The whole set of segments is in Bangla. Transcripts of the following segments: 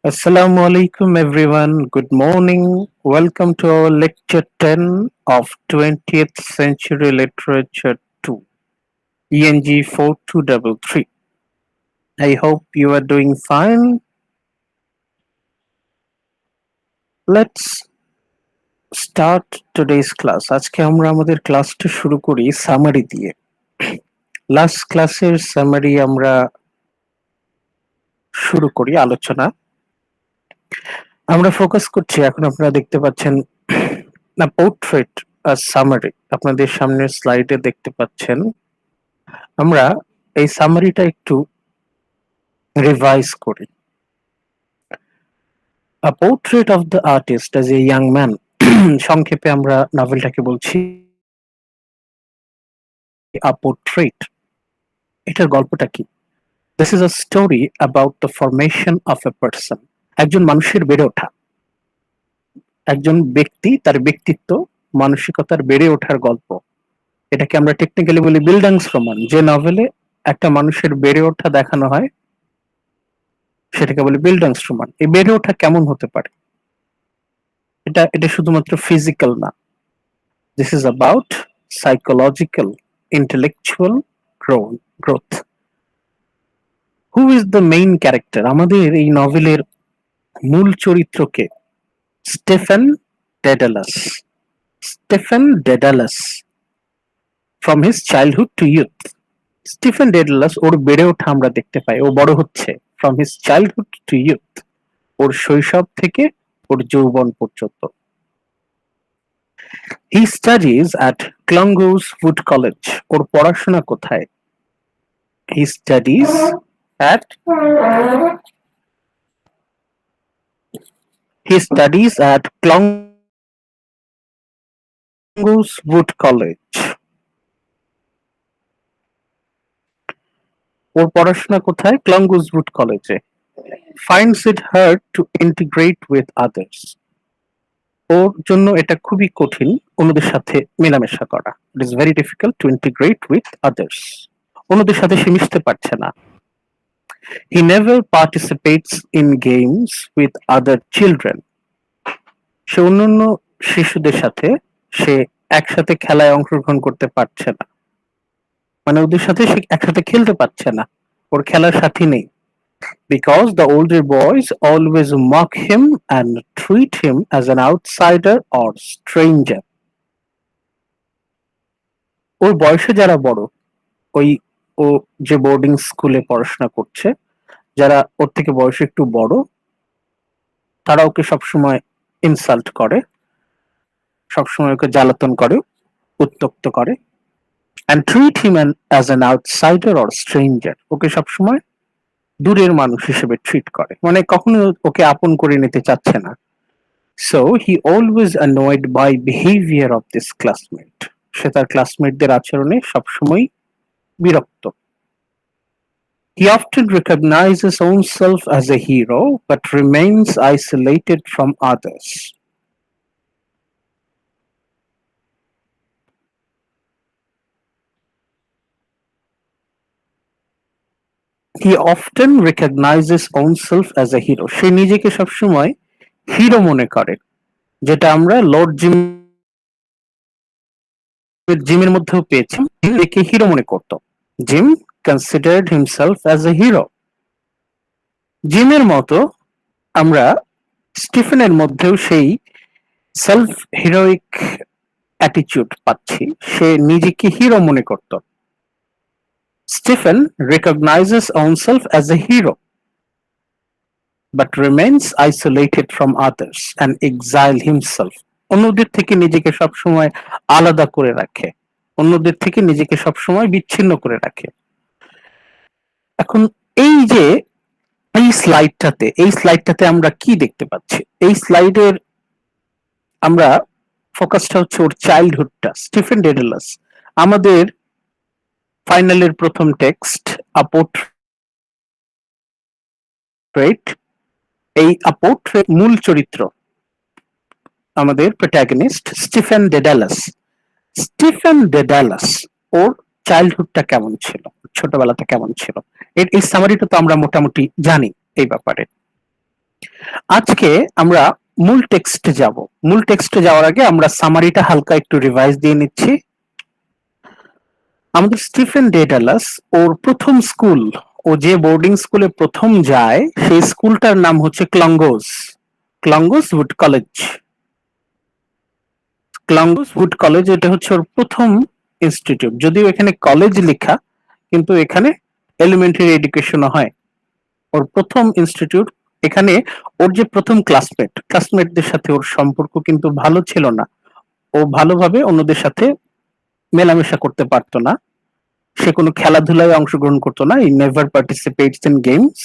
Assalamu alaikum everyone. Good morning. Welcome to our lecture 10 of 20th Century Literature 2, ENG 4233. I hope you are doing fine. Let's start today's class. আজকে আমরা আমাদের ক্লাসটা শুরু করি সামারি দিয়ে। লাস্ট ক্লাসের সামারি আমরা শুরু করি আলোচনা। আমরা ফোকাস করছি, এখন আপনারা দেখতে পাচ্ছেন না, পোর্ট্রেট আর সামারি আপনাদের সামনের স্লাইডে দেখতে পাচ্ছেন। আমরা এই সামারিটা একটু রিভাইজ করি। A portrait of the artist as a young man সংক্ষেপে আমরা নভেলটাকে বলছি A Portrait। এটার গল্পটা কি? This is a story about the formation of a person। একজন মানুষের বেড়ে ওঠা, একজন ব্যক্তি তার ব্যক্তিত্ব মানসিকতার বেড়ে ওঠার গল্প। এটাকে আমরা টেকনিক্যালি বলি বিল্ডাংসরোমান। যে নভেলে একটা মানুষের বেড়ে ওঠা দেখানো হয় সেটাকে বলি বিল্ডাংসরোমান। এই বেড়ে ওঠা কেমন হতে পারে? এটা শুধুমাত্র ফিজিক্যাল না, this is about psychological, intellectual growth. Who is the main character? আমাদের এই নভেলের মূল চরিত্রকে Stephen Dedalus. Stephen Dedalus from his childhood to youth. Stephen Dedalus ওর বেড়ে ওঠা আমরা দেখতে পাই, ও বড় হচ্ছে from his childhood to youth, ওর শৈশব থেকে ওর যৌবন পর্যন্ত। He studies at Clongowes Wood College. ওর পড়াশোনা কোথায়? He studies at Clongowes Wood College. ওর পড়াশোনা কোথায়? Clongowes Wood College. Finds it hard to integrate with others. ওর জন্য এটা খুবই কঠিন অন্যদের সাথে মেলামেশা করা। It is very difficult to integrate with others. অন্যদের সাথে সে মিশতে পারছে না। He never participates in games with other children. সে অন্যান্য শিশুদের সাথে সে একসাথে খেলায় অংশগ্রহণ করতে পারছে না, মানে ওদের সাথে সে একসাথে খেলতে পারছে না, ওর খেলার সাথী নেই। Because the older boys always mock him and treat him as an outsider or stranger. ওর বয়সে যারা বড়, ওই ও যে বোর্ডিং স্কুলে পড়াশোনা করছে, যারা ওর থেকে বয়সে একটু বড়, তারা ওকে সবসময় ইনসাল্ট করে, সবসময় ওকে জ্বালাতন করে, উত্ত্যক্ত করে। and treat him as an outsider or stranger. ওকে সবসময় দূরের মানুষ হিসেবে ট্রিট করে, মানে কখনো ওকে আপন করে নিতে চাচ্ছে না। So he always annoyed by behavior of this classmate. সে তার ক্লাসমেটদের আচরণে সবসময় বিরক্ত। He often recognizes himself as a hero but remains isolated from others. He often recognizes himself as a hero. সে নিজেকে সবসময় হিরো মনে করে, যেটা আমরা লর্ড জিমের মধ্যেও পেয়েছি। নিজেকে হিরো মনে করত। Gym considered himself as a hero. জিমের মতো আমরা স্টিফেনের মধ্যেও সেই সেলফ হিরোইক অ্যাটিটিউড পাচ্ছি, সে নিজেকে হিরো মনে করত। Stephen recognizes himself as a hero but remains isolated from others and exile himself. অন্যদের থেকে নিজেকে সবসময় আলাদা করে রাখে, অন্যদের থেকে নিজেকে সবসময় বিচ্ছিন্ন করে রাখে। এখন এই যে এই স্লাইডটাতে আমরা কি দেখতে পাচ্ছি? এই স্লাইডের আমরা ফোকাসটা হচ্ছে ওর চাইল্ডহুডটা। স্টিফেন ডেডালাস আমাদের ফাইনালের প্রথম টেক্সট আ পোর্ট্রেট, এই আ পোর্ট্রেট মূল চরিত্র আমাদের protagonist Stephen Dedalus. Stephen Dedalus ওর চাইল্ডহুডটা কেমন ছিল, ছোটবেলাটা কেমন ছিল, এই সামারিটা তো আমরা মোটামুটি জানি এই ব্যাপারে। আজকে আমরা মূল টেক্সটে যাব। মূল টেক্সটে যাওয়ার আগে আমরা সামারিটা হালকা একটু রিভাইজ দিয়ে নিচ্ছি। আমাদের স্টিফেন ডেডালাস ওর প্রথম স্কুল, ও যে বোর্ডিং স্কুলে প্রথম যায় সেই স্কুলটার নাম হচ্ছে ক্লঙ্গোস, ক্লঙ্গোস উড কলেজ। ক্লঙ্গোস উড কলেজ এটা হচ্ছে ওর প্রথম ইনস্টিটিউট, যদিও এখানে কলেজ লেখা কিন্তু এখানে এলিমেন্টারি এডুকেশনও হয়। ওর প্রথম ইনস্টিটিউট এখানে। ওর যে প্রথম ক্লাসমেটদের সাথে ওর সম্পর্ক কিন্তু ভালো ছিল না। ও ভালোভাবে অন্যদের সাথে মেলামেশা করতে পারতো না। সে কোনো খেলাধুলায় অংশগ্রহণ করতো না। ই নেভার পার্টিসিপেটস ইন গেমস।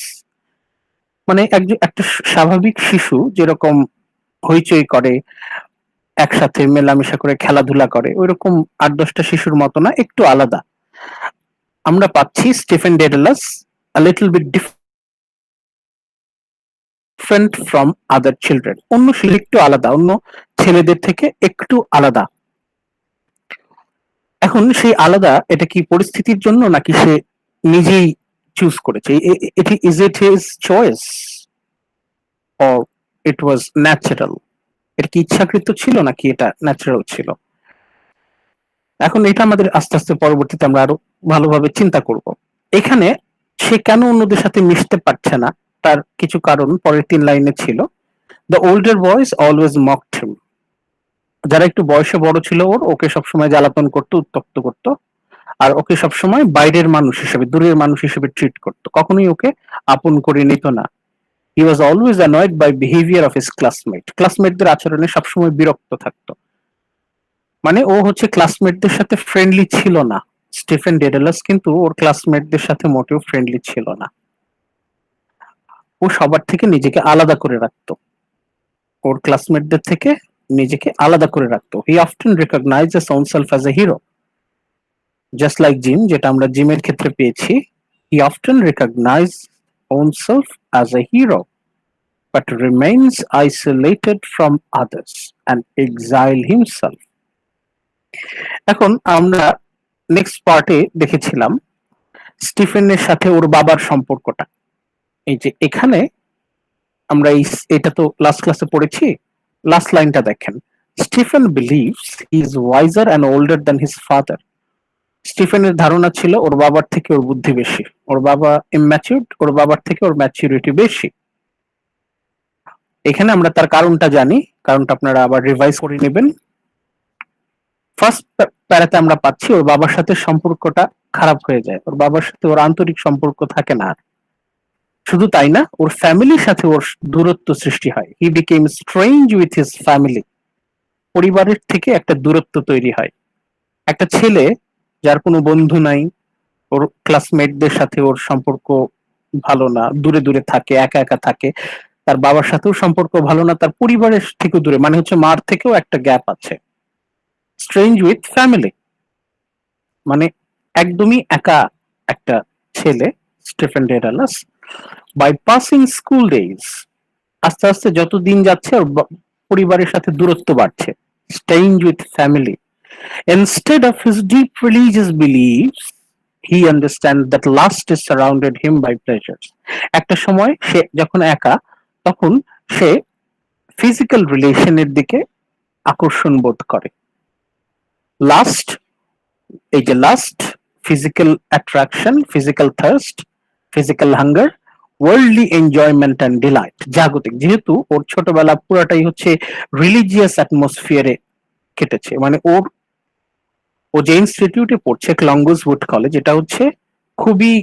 মানে একটা স্বাভাবিক শিশু যেরকম হইচই করে, একসাথে মেলামেশা করে খেলাধুলা করে, ওইরকম ৮-১০টা শিশুর মতো না, একটু আলাদা। আমরা পাচ্ছি Stephen Daedalus a little bit different from other children, অন্য শিশু একটু আলাদা, অন্য ছেলেদের থেকে একটু আলাদা। এখন সেই আলাদা এটা কি পরিস্থিতির জন্য নাকি সে নিজেই চুজ করেছে? এটি is it his choice or it was natural? এটা কি ইচ্ছাকৃত ছিল নাকি এটা ন্যাচারাল ছিল? এখন এটা আমাদের আস্তে আস্তে পরবর্তীতে আমরা আরো ভালোভাবে চিন্তা করব। এখানে সে কেন অন্যদের সাথে মিশতে পারছে না তার কিছু কারণ পরের ৩ লাইনে ছিল। The older boys always mocked him. যারা একটু বয়সে বড় ছিল ওকে সবসময় জ্বালাতন করতো, উত্ত্যক্ত করতো। আর ওকে সবসময় বাইরের মানুষ হিসেবে, দূরের মানুষ হিসেবে ট্রিট করতো, কখনোই ওকে আপন করে নিত না। He was always annoyed by behaviour of his ক্লাসমেটদের আচরণে সবসময় বিরক্ত থাকতো। মানে ও হচ্ছে ক্লাসমেটদের সাথে ফ্রেন্ডলি ছিল না। স্টিফেন ডেডালাস কিন্তু ওর ক্লাসমেটদের সাথে মোটেও ফ্রেন্ডলি ছিল না। ও সবার থেকে নিজেকে আলাদা করে রাখতো, ওর ক্লাসমেটদের থেকে নিজেকে আলাদা করে রাখতো। He often recognises oneself as a hero, just like Jim, যেটা আমরা জিমের ক্ষেত্রে পেয়েছি। He often recognise oneself as a hero but remains isolated from others and exile himself. এখন আমরা নেক্সট পার্টে দেখেছিলাম স্টিফেনের সাথে ওর বাবার সম্পর্কটা। এই যে এখানে আমরা এটা তো লাস্ট ক্লাসে পড়েছি। লাস্ট লাইনটা দেখেন, Stephen believes he is wiser and older than his father. স্টিফেনের ধারণা ছিল ওর বাবার থেকে ওর বুদ্ধি বেশি। ওর বাবা ইম্যাচিউরড, ওর বাবার থেকে ওর ম্যাচুরিটি বেশি। এখানে আমরা তার কারণটা জানি, কারণটা আপনারা আবার রিভাইজ করে নেবেন। ফার্স্ট প্যারাতে আমরা পাচ্ছি ওর বাবার সাথে সম্পর্কটা খারাপ হয়ে যায়, ওর বাবার সাথে ওর আন্তরিক সম্পর্ক থাকে না। শুধু তাই না, ওর ফ্যামিলির সাথে ওর দূরত্ব সৃষ্টি হয়। He became strange with his family. পরিবারের থেকে একটা দূরত্ব তৈরি হয়। একটা ছেলে যার কোনো বন্ধু নাই, ওর ক্লাসমেটদের সাথে ওর সম্পর্ক ভালো না, দূরে দূরে থাকে, একা একা থাকে, তার বাবার সাথেও সম্পর্ক ভালো না, তার পরিবারের থেকেও দূরে, মানে হচ্ছে মার থেকেও একটা গ্যাপ আছে। স্ট্রেঞ্জ উইথ ফ্যামিলি মানে একদমই একা একটা ছেলে Stephen Dedalus. By passing school days, আস্তে আস্তে যত দিন যাচ্ছে ওর পরিবারের সাথে দূরত্ব বাড়ছে। Staying with family, instead of his deep religious believes he understand that lust is surrounded him by pleasures. একটা সময় সে যখন একা, তখন সে ফিজিক্যাল রিলেশনের দিকে আকর্ষণ বোধ করে। লাস্ট, এই যে lust, physical attraction, physical thirst, physical hunger, worldly enjoyment and delight, জাগতিক। যেহেতু ওর ছোটবেলা পুরাটাই হচ্ছে রিলিজিয়াস অ্যাটমসফিয়ারে কেটেছে, মানে ও যে ইনস্টিটিউটে পড়ছে ক্লঙ্গোস উড কলেজ, এটা হচ্ছে খুবই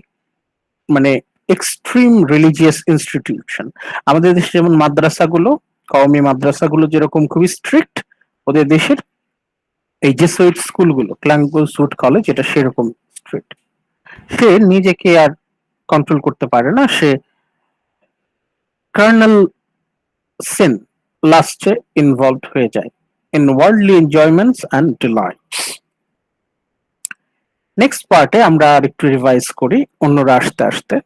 মানে এক্সট্রিম রিলিজিয়াস ইনস্টিটিউশন। আমাদের দেশে যেমন মাদ্রাসাগুলো, কওমি মাদ্রাসাগুলো যেরকম খুবই স্ট্রিক্ট, ওদের দেশের এই জেসুইট স্কুলগুলো ক্লঙ্গোস উড কলেজ এটা সেরকম স্ট্রিক্ট। সে নিজেকে আর কন্ট্রোল করতে পারে না, সে কার্নাল সিন, লাস্টে ইনভলভড হয়ে যায় in worldly enjoyments and delights. Next পার্টে আমরা আর একটু রিভাইজ করি অন্যরা আসতে আসতে।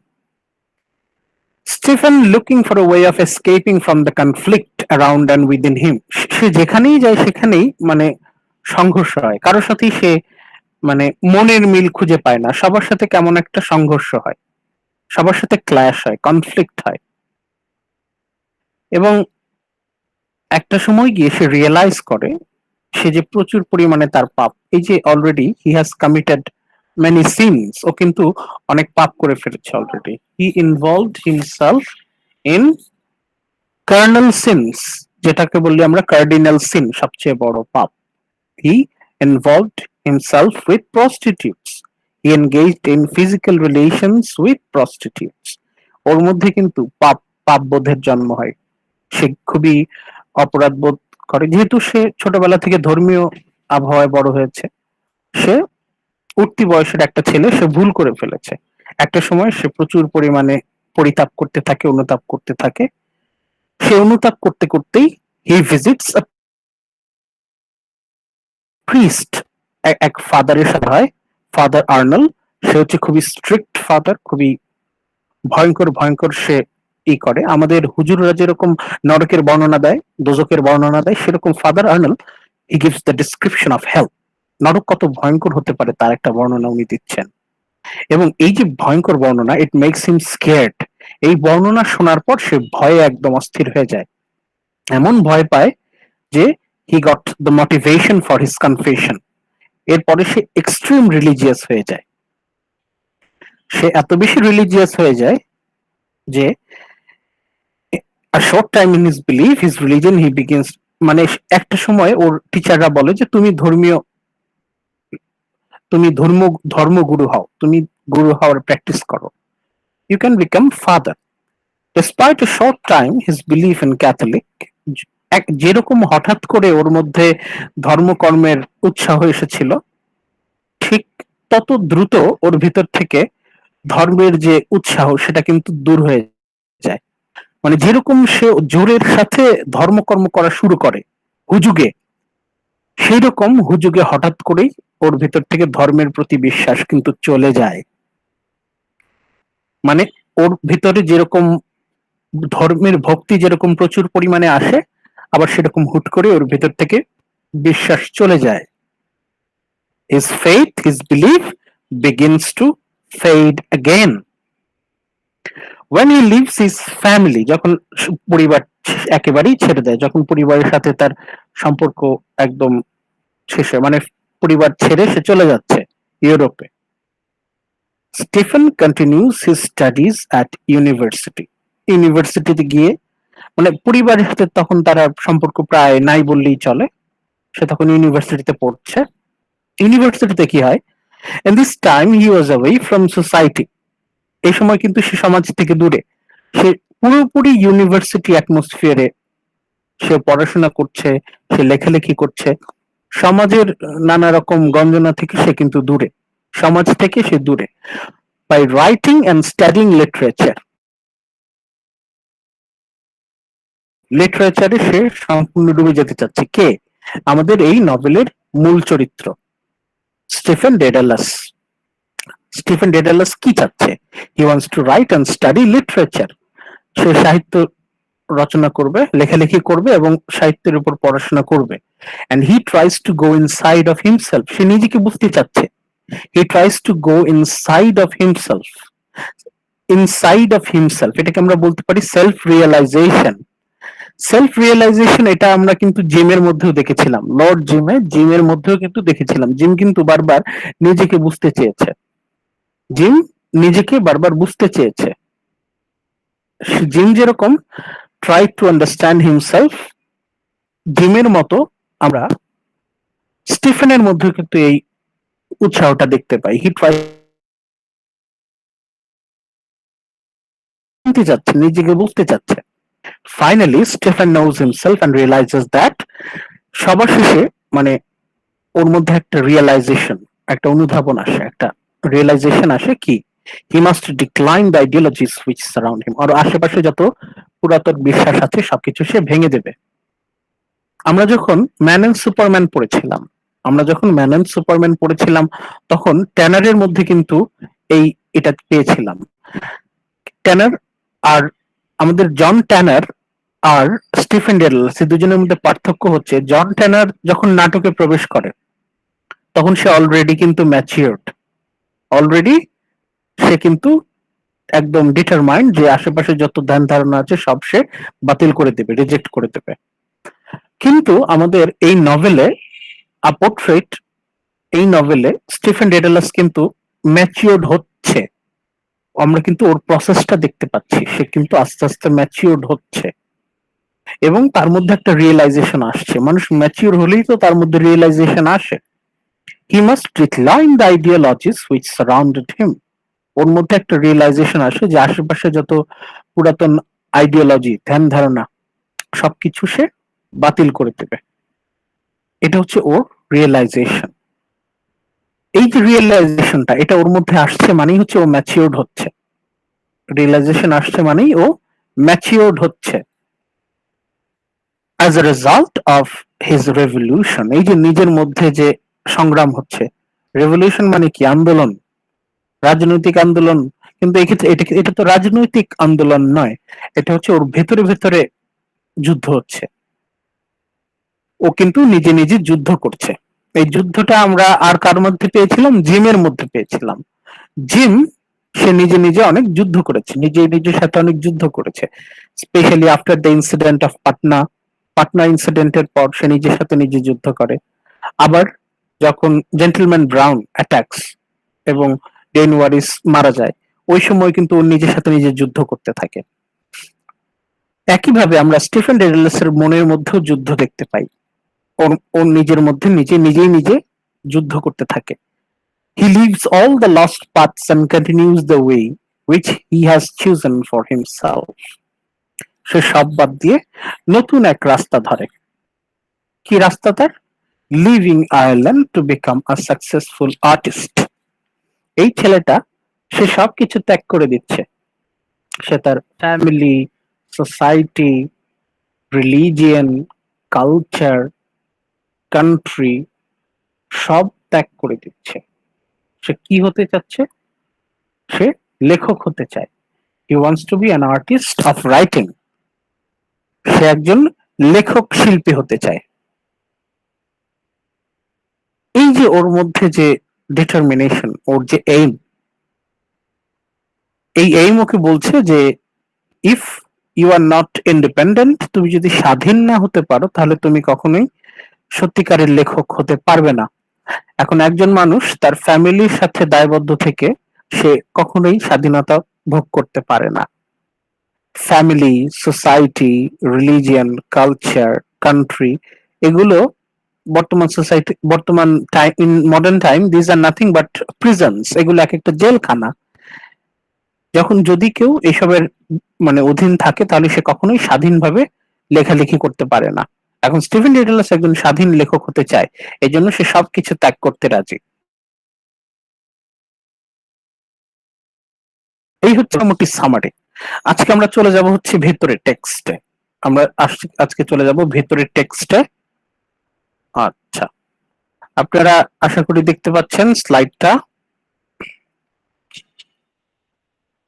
Stephen looking for a way of escaping from the conflict around and within him, সে যেখানেই যায় সেখানেই মানে সংঘর্ষ হয়, কারোর সাথেই সে মানে মনের মিল খুঁজে পায় না, সবার সাথে কেমন একটা সংঘর্ষ হয়, সবার সাথে ক্ল্যাশ হয়, কনফ্লিক্ট হয়। এবং একটা সময় গিয়ে সে রিয়েলাইজ করে সে যে প্রচুর পরিমাণে তার পাপ, এই যে already he has committed many sins, ও কিন্তু অনেক পাপ করে ফেলেছে already. He involved himself in carnal sins, যেটাকে বললি আমরা কার্ডিনাল সিন, সবচেয়ে বড় পাপ। He involved himself with prostitutes, he engaged in physical relations with prostitutes. ওর মধ্যে কিন্তু পাপ বোধের জন্ম হয়। সে খুবই অপরাধ বোধ করে, যেহেতু সে ছোটবেলা থেকে ধর্মীয় আবহাওয়ায় বড় হয়েছে। সে উঠতি বয়সের একটা ছেলে, সে ভুল করে ফেলেছে। একটা সময় সে প্রচুর পরিমাণে পরিতাপ করতে থাকে, অনুতাপ করতে থাকে। সে অনুতাপ করতে করতেই হি ভিজিটস আ প্রিস্ট, এক ফাদারের সাথে হয়, ফাদার আর্নল। সে হচ্ছে খুবই স্ট্রিক্ট ফাদার, খুবই ভয়ঙ্কর ভয়ঙ্কর সে করে। আমাদের হুজুররা যেরকম নরকের বর্ণনা দেয়, দোজকের বর্ণনা দেয়, সেরকম father Arnall he gives the description of hell. নরক কত ভয়ঙ্কর হতে পারে তার একটা বর্ণনা উনি দিচ্ছেন। এবং এই যে ভয়ঙ্কর বর্ণনা, ইট মেক্স হিম স্কেয়ার্ড। এই বর্ণনা শোনার পর সে ভয়ে একদম অস্থির হয়ে যায়, এমন ভয় পায় যে he got the motivation for his confession. এরপরে সে এক্সট্রিম রিলিজিয়াস হয়ে যায়। সে এত বেশি রিলিজিয়াস হয়ে যায় যে a short time in his belief, his religion, he begins, মানে একটা সময় ওর টিচাররা বলে যে তুমি ধর্মগুরু হও, তুমি গুরু হওয়ার প্র্যাকটিস করো, you can become father. Despite a short time his belief in Catholic, যেরকম হঠাৎ করে ওর মধ্যে ধর্মকর্মের উৎসাহ এসেছিল, ঠিক তত দ্রুত ওর ভিতর থেকে ধর্মের যে উৎসাহ সেটা কিন্তু দূর হয়ে যায়। মানে যেরকম সে জোরের সাথে ধর্মকর্ম করা শুরু করে হুজুগে, সেই রকম হুজুগে হঠাৎ করেই ওর ভিতর থেকে ধর্মের প্রতি বিশ্বাস কিন্তু চলে যায়। মানে ওর ভিতরে যেরকম ধর্মের ভক্তি যেরকম প্রচুর পরিমাণে আসে, আবার সেরকম হুট করে ওর ভিতর থেকে বিশ্বাস চলে যায়। His faith, his belief begins to fade again. When he leaves his family, যখন পরিবার একেবারেই ছেড়ে দেয়, যখন পরিবারের সাথে তার সম্পর্ক একদম শেষে, মানে পরিবার ছেড়ে সে চলে যাচ্ছে ইউরোপে, Stephen continuous his studies at university. ইউনিভার্সিটিতে গিয়ে, মানে পরিবারের সাথে তখন তারা সম্পর্ক প্রায় নাই বললেই চলে, সে তখন ইউনিভার্সিটিতে পড়ছে। ইউনিভার্সিটিতে কি হয়, in this time he was away from society, এই সময় কিন্তু সে সমাজ থেকে দূরে, সে পুরোপুরি ইউনিভার্সিটি অ্যাটমসফিয়ারে সে পড়াশোনা করছে, সে লেখালেখি করছে, সমাজের নানা রকম গঞ্জনা থেকে সে কিন্তু দূরে, সমাজ থেকে সে দূরে। By writing and studying literature, লিটারেচারে সে সম্পূর্ণ ডুবে যেতে চাচ্ছে। কে? আমাদের এই নভেলের মূল চরিত্র স্টিফেন ডেডালাস। স্টিফেন ডেডালাস কি চাচ্ছে? He wants to write and study literature. সে সাহিত্য রচনা করবে, লেখালেখি করবে এবং সাহিত্যের উপর পড়াশোনা করবে। and he tries to go inside of himself, সে নিজেকে বুঝতে চাচ্ছে। he tries to go inside of himself, inside of himself, এটাকে আমরা বলতে পারি সেলফ রিয়েলাইজেশন। সেলফ রিয়েলাইজেশন এটা আমরা কিন্তু জিমের মধ্যেও দেখেছিলাম, লর্ড জিমের মধ্যেও কিন্তু দেখেছিলাম। জিম কিন্তু বারবার নিজেকে বুঝতে চেয়েছে, জিম নিজেকে বারবার বুঝতে চেয়েছে। জিম যেরকম ট্রাই টু আন্ডারস্ট্যান্ড হিমসেলফ, জিমের মতো আমরা স্টিফেনের মধ্যে কিন্তু এই উৎসাহটা দেখতে পাই। হি ট্রাই জানতে চাচ্ছে, নিজেকে বুঝতে চাচ্ছে। Finally Stephen knows himself and realises that, সবার শেষে মানে ওর মধ্যে একটা রিয়েলাইজেশন, একটা অনুধাবন আসে, একটা রিয়েলাইজেশন আসে কি, he must decline the ideologies which surround him. আর আশেপাশে যত পুরাতন বিশ্বাস আছে সবকিছু সে ভেঙে দেবে। আমরা যখন ম্যান এন্ড সুপারম্যান পড়েছিলাম, তখন ট্যানারের মধ্যে কিন্তু এটা পেয়েছিলাম। ট্যানার আর আমাদের জন ট্যানার আর স্টিফেন ডেডলাস, এই দুজনের মধ্যে পার্থক্য হচ্ছে, জন ট্যানার যখন নাটকে প্রবেশ করে তখন সে অলরেডি কিন্তু ম্যাচিওরড, অলরেডি সে কিন্তু একদম ডিটারমাইন্ড যে আশেপাশে যত ধ্যান ধারণা আছে সব সে বাতিল করে দেবে, রিজেক্ট করে দেবে। কিন্তু আমাদের এই নভেলে আ পোর্ট্রেট, এই নভেলে স্টিফেন ডেডালাস কিন্তু ম্যাচিওরড হচ্ছে। আমরা কিন্তু ওর প্রসেসটা দেখতে পাচ্ছি, সে কিন্তু আস্তে আস্তে ম্যাচিওরড হচ্ছে এবং তার মধ্যে একটা রিয়েলাইজেশন আসছে। মানুষ ম্যাচিওর হলেই তো তার মধ্যে রিয়েলাইজেশন আসে। He must recline the ideologies which surrounded him. ওর মধ্যে একটা রিয়েলাইজেশন আসে যে আশেপাশে যত পুরাতন আইডিওলজি, ধ্যান ধারণা সবকিছু সে বাতিল করে দেবে। এটা হচ্ছে ওর রিয়েলাইজেশন। এই যে রিয়েলাইজেশনটা, এটা ওর মধ্যে আসছে মানেই হচ্ছে ও ম্যাচিওরড হচ্ছে। রিয়েলাইজেশন আসছে মানেই ও ম্যাচিওরড হচ্ছে। As a result of his revolution, এই যে নিজের মধ্যে যে সংগ্রাম হচ্ছে, রেভলিউশন মানে কি? আন্দোলন, রাজনৈতিক আন্দোলন। কিন্তু এক্ষেত্রে এটা তো রাজনৈতিক আন্দোলন নয়, এটা হচ্ছে ওর ভেতরে ভেতরে যুদ্ধ হচ্ছে। ও কিন্তু নিজে নিজে যুদ্ধ করছে। এই যুদ্ধটা আমরা আর কার মধ্যে পেয়েছিলাম? জিমের মধ্যে পেয়েছিলাম। জিম সে নিজে নিজে অনেক যুদ্ধ করেছে, নিজে নিজের সাথে অনেক যুদ্ধ করেছে, specially after the incident of Patna. Patna ইনসিডেন্টের পর সে নিজের সাথে নিজে যুদ্ধ করে। আবার যখন জেন্টলম্যান ব্রাউন অ্যাটাকস এবং ডেন ওয়ারিস মারা যায়, ওই সময় কিন্তু ও নিজের সাথে নিজে যুদ্ধ করতে থাকে। একইভাবে আমরা স্টিফেন ডেডালাসের মনের মধ্যেও যুদ্ধ দেখতে পাই। ওর ওর নিজের মধ্যে নিজেই নিজে যুদ্ধ করতে থাকে। He leaves all the lost paths and continues the way which he has chosen for himself. সে সব বাদ দিয়ে নতুন এক রাস্তা ধরে। কি রাস্তা তার? Living Ireland to become a successful artist. এই ছেলেটা সে সবকিছু ত্যাগ করে দিচ্ছে। সে তার family, society, religion, culture, country সব ত্যাগ করে দিচ্ছে। সে কি হতে চাচ্ছে? সে লেখক হতে চায়। He wants to be an artist of writing. সে একজন লেখক শিল্পী হতে চায়। এই যে ওর মধ্যে যে ডিটারমিনেশন, ওর যে এইম, এই এইম ওকে বলছে যে if you are not independent, তুমি যদি স্বাধীন না হতে পারো তাহলে তুমি কখনোই সত্যিকারের লেখক হতে পারবে না। এখন একজন মানুষ তার ফ্যামিলির সাথে দায়বদ্ধ থেকে সে কখনোই স্বাধীনতা ভোগ করতে পারে না। Family, society, religion, culture, country, এগুলো বর্তমান সোসাইটি, বর্তমান time, in modern time, this are nothing but prisons. এগুলো এক একটা জেলখানা। যখন যদি কেউ এসবের মানে অধীন থাকে তাহলে সে কখনোই স্বাধীনভাবে লেখালেখি করতে পারে না। এখন স্টিফেন ডেডালাস একজন স্বাধীন লেখক হতে চায়, এই জন্য সে সবকিছু ত্যাগ করতে রাজি। এই হচ্ছে মোটামুটি সামারি। আজকে আমরা চলে যাব হচ্ছে ভেতরে টেক্সটে। আমরা আজকে চলে যাব ভেতরে টেক্সটে। আচ্ছা, আপনারা আশা করি দেখতে পাচ্ছেন স্লাইডটা।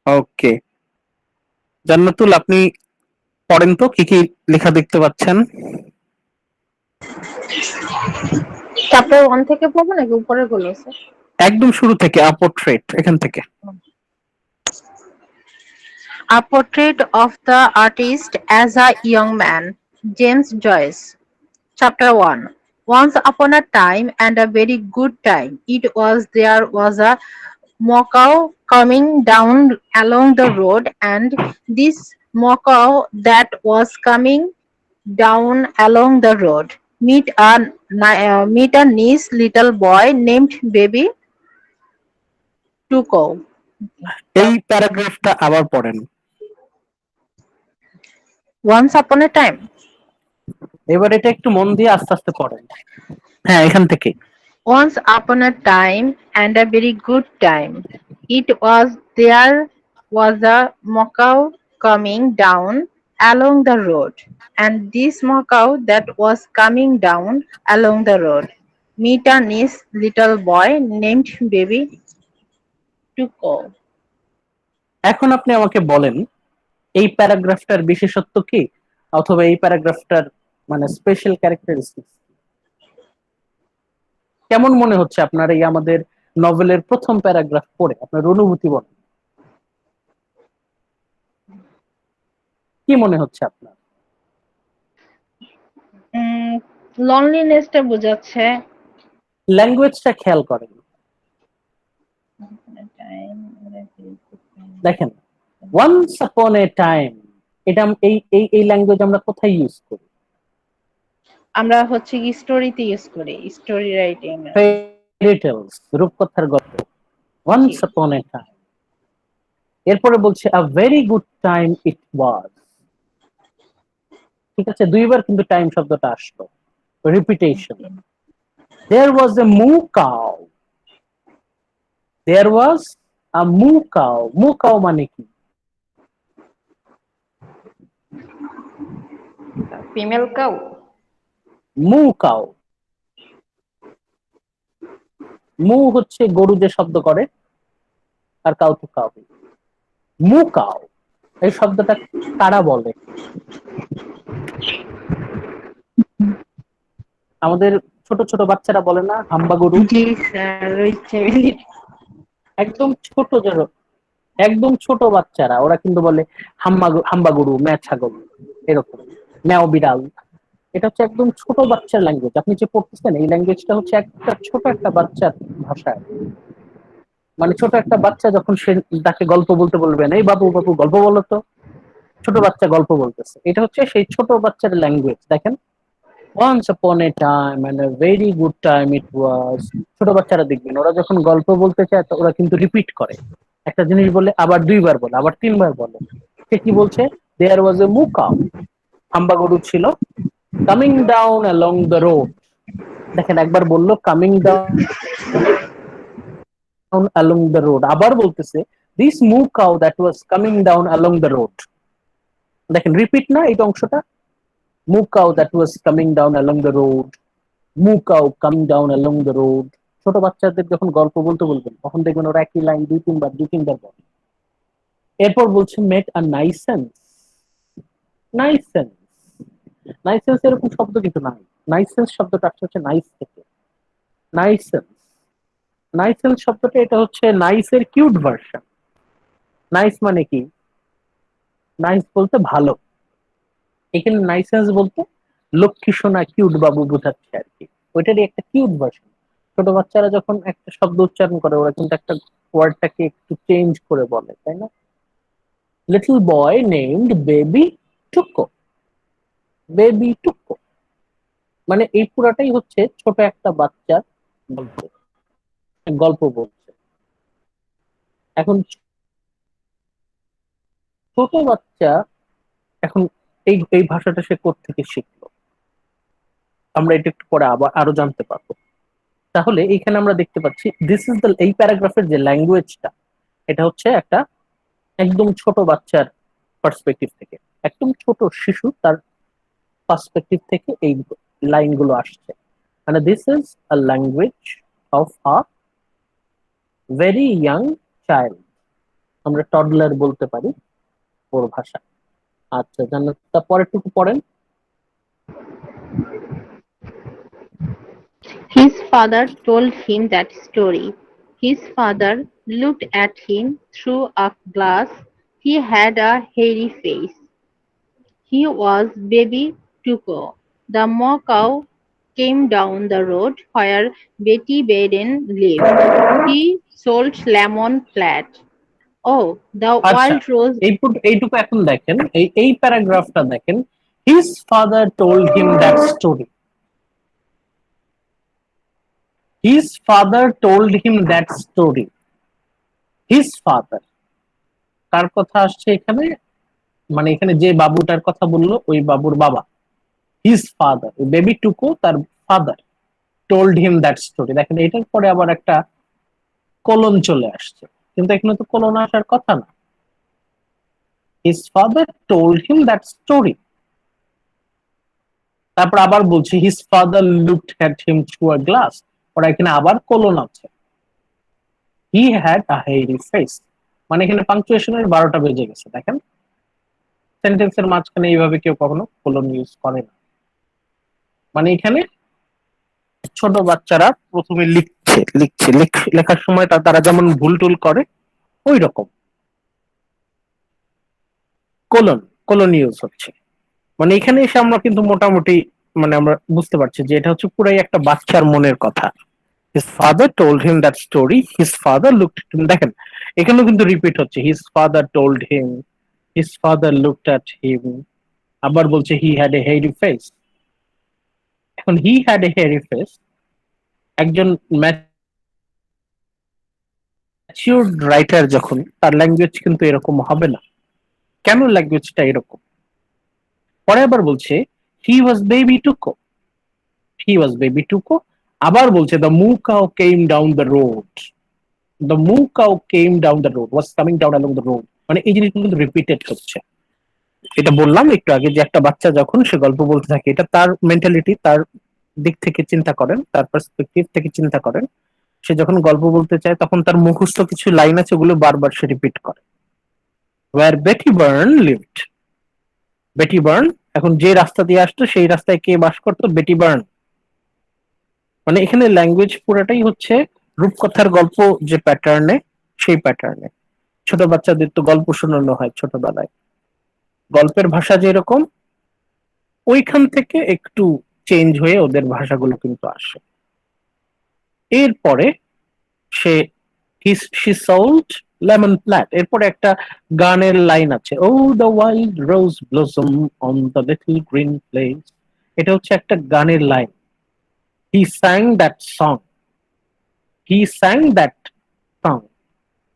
ওকে, জান্নাতুল আপনি পড়েন তো কি কি লেখা দেখতে পাচ্ছেন। চ্যাপ্টার 1 থেকে পড়বো নাকি উপরের গুলো স্যার? একদম শুরু থেকে আ পোর্ট্রেট, এখান থেকে। A portrait of the artist as a young man. James Joyce. Chapter 1. Once upon a time and a very good time, there was a Mokau coming down along the road, and this Mokau that was coming down along the road meet a nice little boy named Baby Tuko. এই প্যারাগ্রাফটা আবার পড়েন। Once upon a time. এবার এটা একটু মন দিয়ে আস্তে আস্তে পড়েন। হ্যাঁ, এখান থেকে। Once upon a time and a very good time, there was a Macau coming down along the road, and this Macau that was coming down along the road meet a nice little boy named Baby Tuko. এখন আপনি আমাকে বলেন এই প্যারাগ্রাফটার বিশেষত্ব কি, অথবা এই প্যারাগ্রাফটার মানে স্পেশাল ক্যারেক্টারিস্টিক্স কেমন মনে হচ্ছে আপনার এই আমাদের নভেলের প্রথম প্যারাগ্রাফ পড়ে? আপনার অনুভূতি বলেন। কি মনে হচ্ছে আপনার? লনলিনেসটা বোঝাচ্ছে। ল্যাঙ্গুয়েজটা খেয়াল করেন। দেখেন, ওয়ান্স আপন এ টাইম, এটা এই ল্যাঙ্গুয়েজ আমরা কোথায় ইউজ করি? আমরা হচ্ছে কি স্টোরিতে ইউজ করি, স্টোরি রাইটিং। ফেয়ারি টেলস, রূপকথার গল্প। জি। Once upon a time. এরপরে বলছে a very good time it was. ঠিক আছে, দুইবার কিন্তু টাইম শব্দটা আসলো, রিপিটেশন। দেয়ার ওয়াজ এ মু কাউ। দেয়ার ওয়াজ আ মু কাউ। মু কাউ মানে কি? Female cow. মু কাউ। মু হচ্ছে গরু যে শব্দ করে, আর কাউ তো কাউ। মু কাউ এই শব্দটা কারা বলে? আমাদের ছোট ছোট বাচ্চারা বলে না হাম্বা গরু? জি স্যার, একদম ছোট যারা, একদম ছোট বাচ্চারা ওরা কিন্তু বলে হাম্বা গরু, ম্যা ছাগল, এরকম, ম্যাও বিড়াল। এটা হচ্ছে একদম ছোট বাচ্চার ল্যাঙ্গুয়েজ। আপনি যে পড়তেছেন এই ল্যাঙ্গুয়েজটা হচ্ছে একটা ছোট একটা বাচ্চার ভাষায়। মানে ছোট একটা বাচ্চা যখন সে তাকে গল্প বলতে বলবেন, এই বাবু বাবু গল্প বলো তো, ছোট বাচ্চা গল্প বলতেছে, এটা হচ্ছে সেই ছোট বাচ্চার ল্যাঙ্গুয়েজ। দেখেন, once upon a time and a very good time it was. ছোট বাচ্চারা দেখবেন ওরা যখন গল্প বলতে চায় তো ওরা কিন্তু রিপিট করে, একটা জিনিস বলে আবার দুইবার বলে, আবার তিনবার বলে। সে কি বলছে? দেয়ার ওয়াজ এ মুকাও, হাম্বা গরু ছিল, coming down along the road. দেখেন, একবার বললো coming down along the road, আবার বলতেছে this moo cow that was coming down along the road. দেখেন, রিপিট না এই অংশটা? Moo cow that was coming down along the road, moo cow coming down along the road. ছোট বাচ্চাদের যখন গল্প বলতে বলবেন তখন দেখবেন ওরা একই লাইন দুই তিনবার বলে। এরপর বলছে মেট আ নাইসেন্স। নাইসেন্স, নাইসেন্স এরকম শব্দ কিন্তু নাই। নাইসেন্স শব্দটা আসছে হচ্ছে নাইস থেকে। নাইসেন্স, নাইসেন্স শব্দটা এটা হচ্ছে নাইসের কিউট ভার্সন। নাইস মানে কি? নাইস বলতে ভালো। এখানে নাইসেন্স বলতে লক্ষ্মী সোনা কিউট বাবু বোঝাচ্ছে আর কি, ওইটারই একটা কিউট ভার্সন। ছোট বাচ্চারা যখন একটা শব্দ উচ্চারণ করে ওরা কিন্তু একটা ওয়ার্ডটাকে একটু চেঞ্জ করে বলে, তাই না? Little boy named baby tuckoo. Baby tuckoo মানে এই পুরাটাই হচ্ছে ছোট একটা বাচ্চার গল্প, গল্প বলছে। এখন ছোট বাচ্চা এখন এই এই ভাষাটা সে কোত্থেকে শিখলো আমরা এটা একটু পরে আবার আরো জানতে পারবো। তাহলে এইখানে আমরা দেখতে পাচ্ছি দিস ইজ দ্য, এই প্যারাগ্রাফের যে ল্যাঙ্গুয়েজটা এটা হচ্ছে একটা একদম ছোট বাচ্চার পার্সপেক্টিভ থেকে, একদম ছোট শিশু তার পার্সপেক্টিভ থেকে এই লাইনগুলো আসছে। মানে this is a language of a very young child. আমরা টডলার বলতে পারি ওর ভাষা। আচ্ছা, জান্নাত পরেরটুকু পড়েন। His father told him that story. His father looked at him through a glass. He had a hairy face. He was baby Tuko. The moo cow came down the road where Betty Baden lived. He sold lemon flat. Oh, the আচ্ছা, wild rose. এইটুকু এখন দেখেন, এই প্যারাগ্রাফটা দেখেন। His father told him that story. His father told him that story. His father, কার কথা আসছে এখানে? মানে এখানে যে বাবুটার কথা বললো ওই বাবুর বাবা। হিজ ফাদার, বেবি টুকু তার father told him that story. দেখেন এটার পরে আবার একটা কোলন চলে আসছে, কিন্তু এখানে তো কোলন আসার কথা না। His father told him that story. তারপর আবার বলছি his father looked at him through a glass. ওরা এখানে আবার কোলন আছে। He had a hairy face. মানে এখানে পাংচুয়েশনের 12টা বেজে গেছে। দেখেন, সেন্টেন্সের মাঝখানে এইভাবে কেউ কখনো কোলন ইউজ করে না। মানে এখানে ছোট বাচ্চারা প্রথমে লেখার সময় তারা যেমন ভুল টুল করে ওই রকম। কোলন, কোলন ইউজ হচ্ছে। মানে এখানে এসে আমরা কিন্তু মোটামুটি মানে আমরা বুঝতে পারছি যে এটা হচ্ছে পুরাই একটা বাচ্চার মনের কথা। His father told him that story, his father looked at him. দেখেন এখানেও কিন্তু রিপিট হচ্ছে, his father told him, his father looked at him. আবার বলছে he had a hairy face. এখন he had a hairy face, একজন ম্যাচিউরড রাইটার যখন, তার ল্যাঙ্গুয়েজ কিন্তু এরকম হবে না। কেন ল্যাঙ্গুয়েজটা এরকম? পরে আবার বলছে হি ওয়াজ বেবি টুকো, হি ওয়াজ বেবি টুকো। আবার বলছে the moo cow came down the road, the moo cow came down the road, was coming down along the road. মানে এই জিনিসগুলো কিন্তু রিপিটেড হচ্ছে। এটা বললাম একটু আগে যে একটা বাচ্চা যখন সে গল্প বলতে থাকে, এটা তার মেন্টালিটি, তার দিক থেকে চিন্তা করেন, তার পার্সপেক্টিভ থেকে চিন্তা করেন। সে যখন গল্প বলতে চায় তখন তার মুখস্থ কিছু লাইন আছে, ওগুলো বারবার সে রিপিট করে। ওয়্যার বেটি বার্ন লিভড, বেটি বার্ন, এখন যে রাস্তা দিয়ে আসতো সেই রাস্তায় কে বাস করতো? বেটি বার্ন। মানে এখানে ল্যাঙ্গুয়েজ পুরাটাই হচ্ছে রূপকথার গল্প যে প্যাটার্নে, সেই প্যাটার্নে। ছোট বাচ্চাদের তো গল্প শোনানো হয় ছোটবেলায়, গল্পের ভাষা যেরকম ওইখান থেকে একটু চেঞ্জ হয়ে ওদের ভাষাগুলো কিন্তু আসে। এরপরে সে শি সোল্ড লেমন প্ল্যাট, এরপরে একটা গানের লাইন আছে, O the wild rose blossom on the little green place. এটা হচ্ছে একটা গানের line. He sang that song, he sang that song,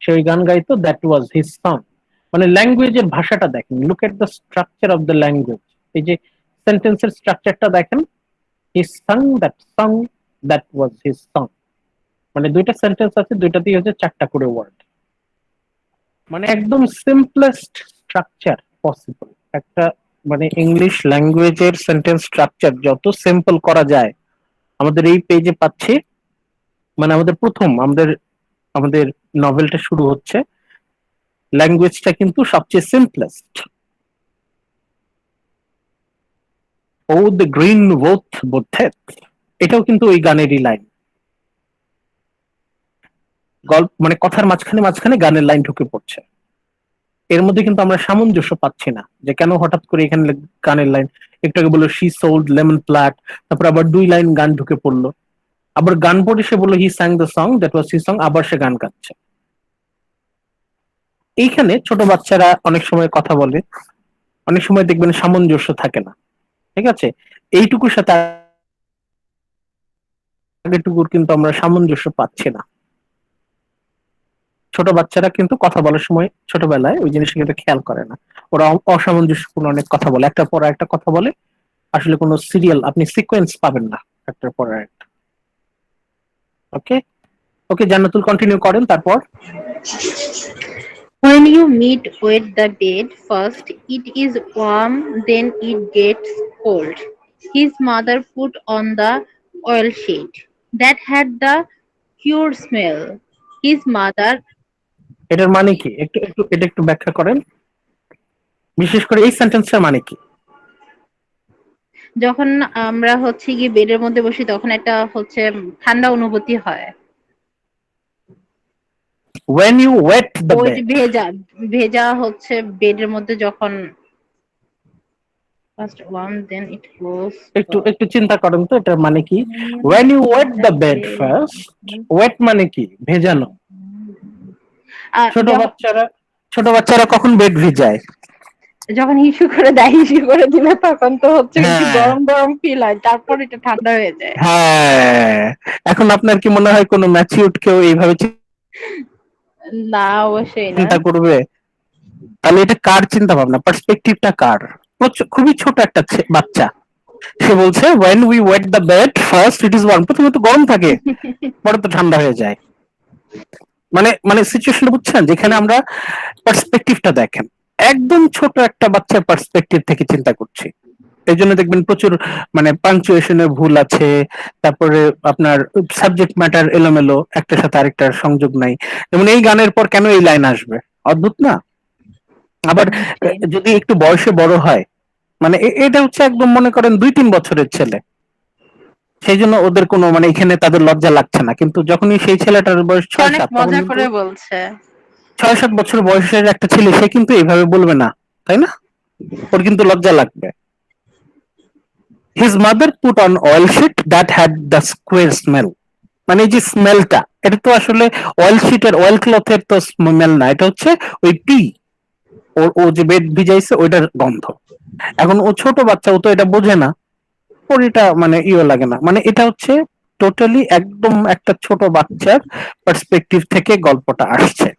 সে ওই গান গাইতো, দ্যাট ওয়াজ হিজ সং। মানে ল্যাঙ্গুয়েজের ভাষাটা দেখেন, look at the structure of the language. এই যে সেন্টেন্সের স্ট্রাকচারটা দেখেন, he sang that song, that was his song. মানে দুইটা সেন্টেন্স আছে, দুইটাতেই হচ্ছে চারটা করে ওয়ার্ড। মানে একদম সিম্পলেস্ট স্ট্রাকচার পসিবল একটা, মানে ইংলিশ ল্যাঙ্গুয়েজের সেন্টেন্স স্ট্রাকচার যত সিম্পল করা যায় আমাদের এই পেজে পাচ্ছি। মানে আমাদের প্রথম আমাদের আমাদের নভেলটা শুরু হচ্ছে, ল্যাঙ্গুয়েজটা কিন্তু সবচেয়ে simplest. O the green wothe botheth, এটাও কিন্তু ওই গানেরই লাইন। গল্প মানে কথার মাঝখানে মাঝখানে গানের লাইন ঢুকে পড়ছে। এর মধ্যে কিন্তু আমরা সামঞ্জস্য পাচ্ছি না যে কেন হঠাৎ করে এখানে গানের লাইন। একটু আগে বললো শি সোল্ড লেমন প্ল্যাট, তারপর আবার দুই লাইন গান ঢুকে পড়লো, আবার গান পড়ে সে বললো he sang the song, that was he song, আবার সে গান গাচ্ছে। এইখানে ছোট বাচ্চারা অনেক সময় কথা বলে, অনেক সময় দেখবেন সামঞ্জস্য থাকে না, ঠিক আছে? এইটুকুর সাথে আগেটুকুর কিন্তু আমরা সামঞ্জস্য পাচ্ছি না। ছোট বাচ্চারা কিন্তু কথা বলার সময় ছোটবেলায় ওই জিনিসটা কিন্তু খেয়াল করে না, ওরা অসামঞ্জস্যপূর্ণ অনেক কথা বলে, একটার পর একটা কথা বলে, আসলে কোনো সিরিয়াল আপনি সিকোয়েন্স পাবেন না একটার পর একটা। ওকে, ওকে জান্নাতুল কন্টিনিউ করেন তারপর। When you meet with the bed, first it is warm, then it gets cold. His mother put on the oil sheet that had the cure smell. His mother এটার মানে কি একটু একটু এটা একটু ব্যাখ্যা করেন, বিশেষ করে এই সেন্টেন্সটার মানে কি? যখন আমরা হচ্ছে গিয়ে বেডের মধ্যে বসি তখন একটা হচ্ছে ঠান্ডা অনুভূতি হয়। when you wet the ওই যে bed, ভেজা ভেজা হচ্ছে বেডের মধ্যে যখন ফার্স্ট ওয়ার্ম দেন ইট গোস একটু একটু চিন্তা করেন তো এটার মানে কি। when you wet the bed first, wet মানে কি? ভেজানো। ছোট যখন বাচ্চারা ছোট বাচ্চারা কখন বেড ভিজায়? যখন হিসু করে দেয়, হিসু করে দিলে তখন তো হচ্ছে একটু হ্যাঁ, গরম গরম ফিল হয়, তারপর এটা ঠান্ডা হয়ে যায়। হ্যাঁ। এখন আপনার কি মনে হয় কোনো ম্যাচিউরড কেউ এইভাবে না, অবশ্যই না। চিন্তা করবে? তাহলে এটা কার চিন্তা ভাবনা, পার্সপেক্টিভটা কার? খুবই ছোট একটা বাচ্চা, সে বলছে when we wet the bed first it is warm, প্রথমে তো গরম থাকে, পরে তো ঠান্ডা হয়ে যায়। মানে মানে সিচুয়েশনটা বুঝছেন, যেখানে আমরা পার্সপেক্টিভটা দেখেন একদম ছোট একটা বাচ্চার পার্সপেক্টিভ থেকে চিন্তা করছি। এই জন্য দেখবেন প্রচুর মানে পাংচুয়েশনে ভুল আছে, তারপরে আপনার সাবজেক্ট ম্যাটার এলোমেলো, একটার সাথে আরেকটার সংযোগ নাই। যেমন এই গানের পর কেন এই লাইন আসবে, অদ্ভুত না? আবার অবশ্যই। যদি একটু বয়সে বড় হয়, মানে এটা হচ্ছে একদম মনে করেন 2-3 বছরের ছেলে, সেই জন্য ওদের কোনো মানে এখানে তাদের লজ্জা লাগছে না, কিন্তু যখনই সেই ছেলেটার বয়স সে ছয় অনেক সাত তখন মজা কিন্তু করে বলছে। 6-7 বছর বয়সের একটা ছেলে সে কিন্তু এইভাবে বলবে না, তাই না? ওর কিন্তু লজ্জা লাগবে। His mother put on oil sheet that had the square smell. মানে এই যে স্মেলটা, এটা তো আসলে অয়েল শিটের অয়েল ক্লথের তো স্মেল না, এটা হচ্ছে ওই পি, ও যে বেড ভিজাইছে ওইটার গন্ধ। এখন ও ছোট বাচ্চা, ও তো এটা বোঝে না, ওর এটা মানে লাগে না। মানে এটা হচ্ছে টোটালি একদম একটা ছোট বাচ্চার পার্সপেক্টিভ থেকে গল্পটা আসছে।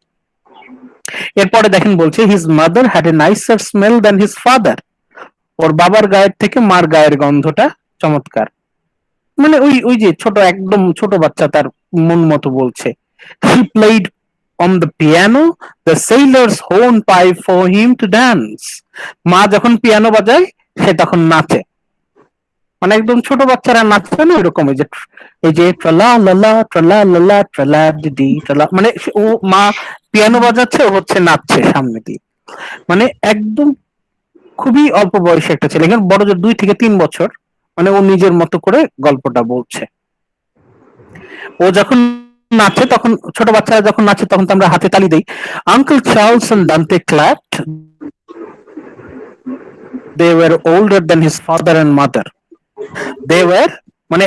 এরপরে দেখেন বলছে his mother had a nicer smell than his father. ওর বাবার গায়ের থেকে মার গায়ের গন্ধটা চমৎকার। মানে ওই ওই যে ছোট একদম ছোট বাচ্চা তার মন মতো বলছে। He played on the piano the sailors horn pipe for him to dance। মা যখন পিয়ানো বাজায় সে তখন নাচে। মানে একদম ছোট বাচ্চারা নাচবে না এরকম, এই যে ট্রালা লালা ট্রালা লালা ট্রালা দিদি ট্রালা, মানে ও মা পিয়ানো বাজাচ্ছে, ও হচ্ছে নাচছে সামনে দিয়ে। মানে একদম খুবই অল্প বয়সী একটা ছেলে, এখানে বড় যে 2 থেকে 3 বছর, মানে ও নিজের মতো করে গল্পটা বলছে। ও যখন নাচে তখন, ছোট বাচ্চারা যখন নাচে তখন তো আমরা হাতে তালি দেই। Uncle Charles and Dante clapped, they were older than his father and mother. They were মানে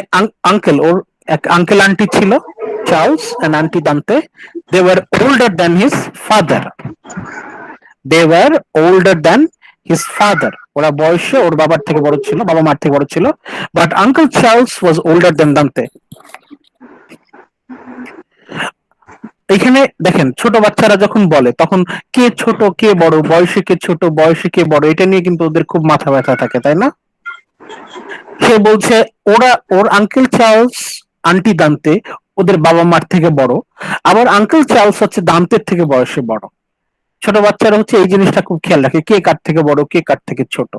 আঙ্কেল, ওর এক আঙ্কেল আন্টি ছিল, Charles and aunty Dante. They were older than his father. They were older than his father, ওরা বয়সে ওর বাবার থেকে বড় ছিল, বাবা মার থেকে বড় ছিল। But uncle Charles was older than দান্তে। এখানে দেখেন ছোট বাচ্চারা যখন বলে তখন কে ছোট কে বড়, বয়সে কে ছোট বয়সে কে বড়, এটা নিয়ে কিন্তু ওদের খুব মাথা ব্যথা থাকে, তাই না? সে বলছে ওর আঙ্কেল চার্লস আন্টি দান্তে ওদের বাবা মার থেকে বড়, আবার আঙ্কেল চার্লস হচ্ছে দান্তের থেকে বয়সে বড়। ছোট বাচ্চারা হচ্ছে এই জিনিসটা খুব খেয়াল রাখে, কে কার থেকে বড় কে কার থেকে ছোট।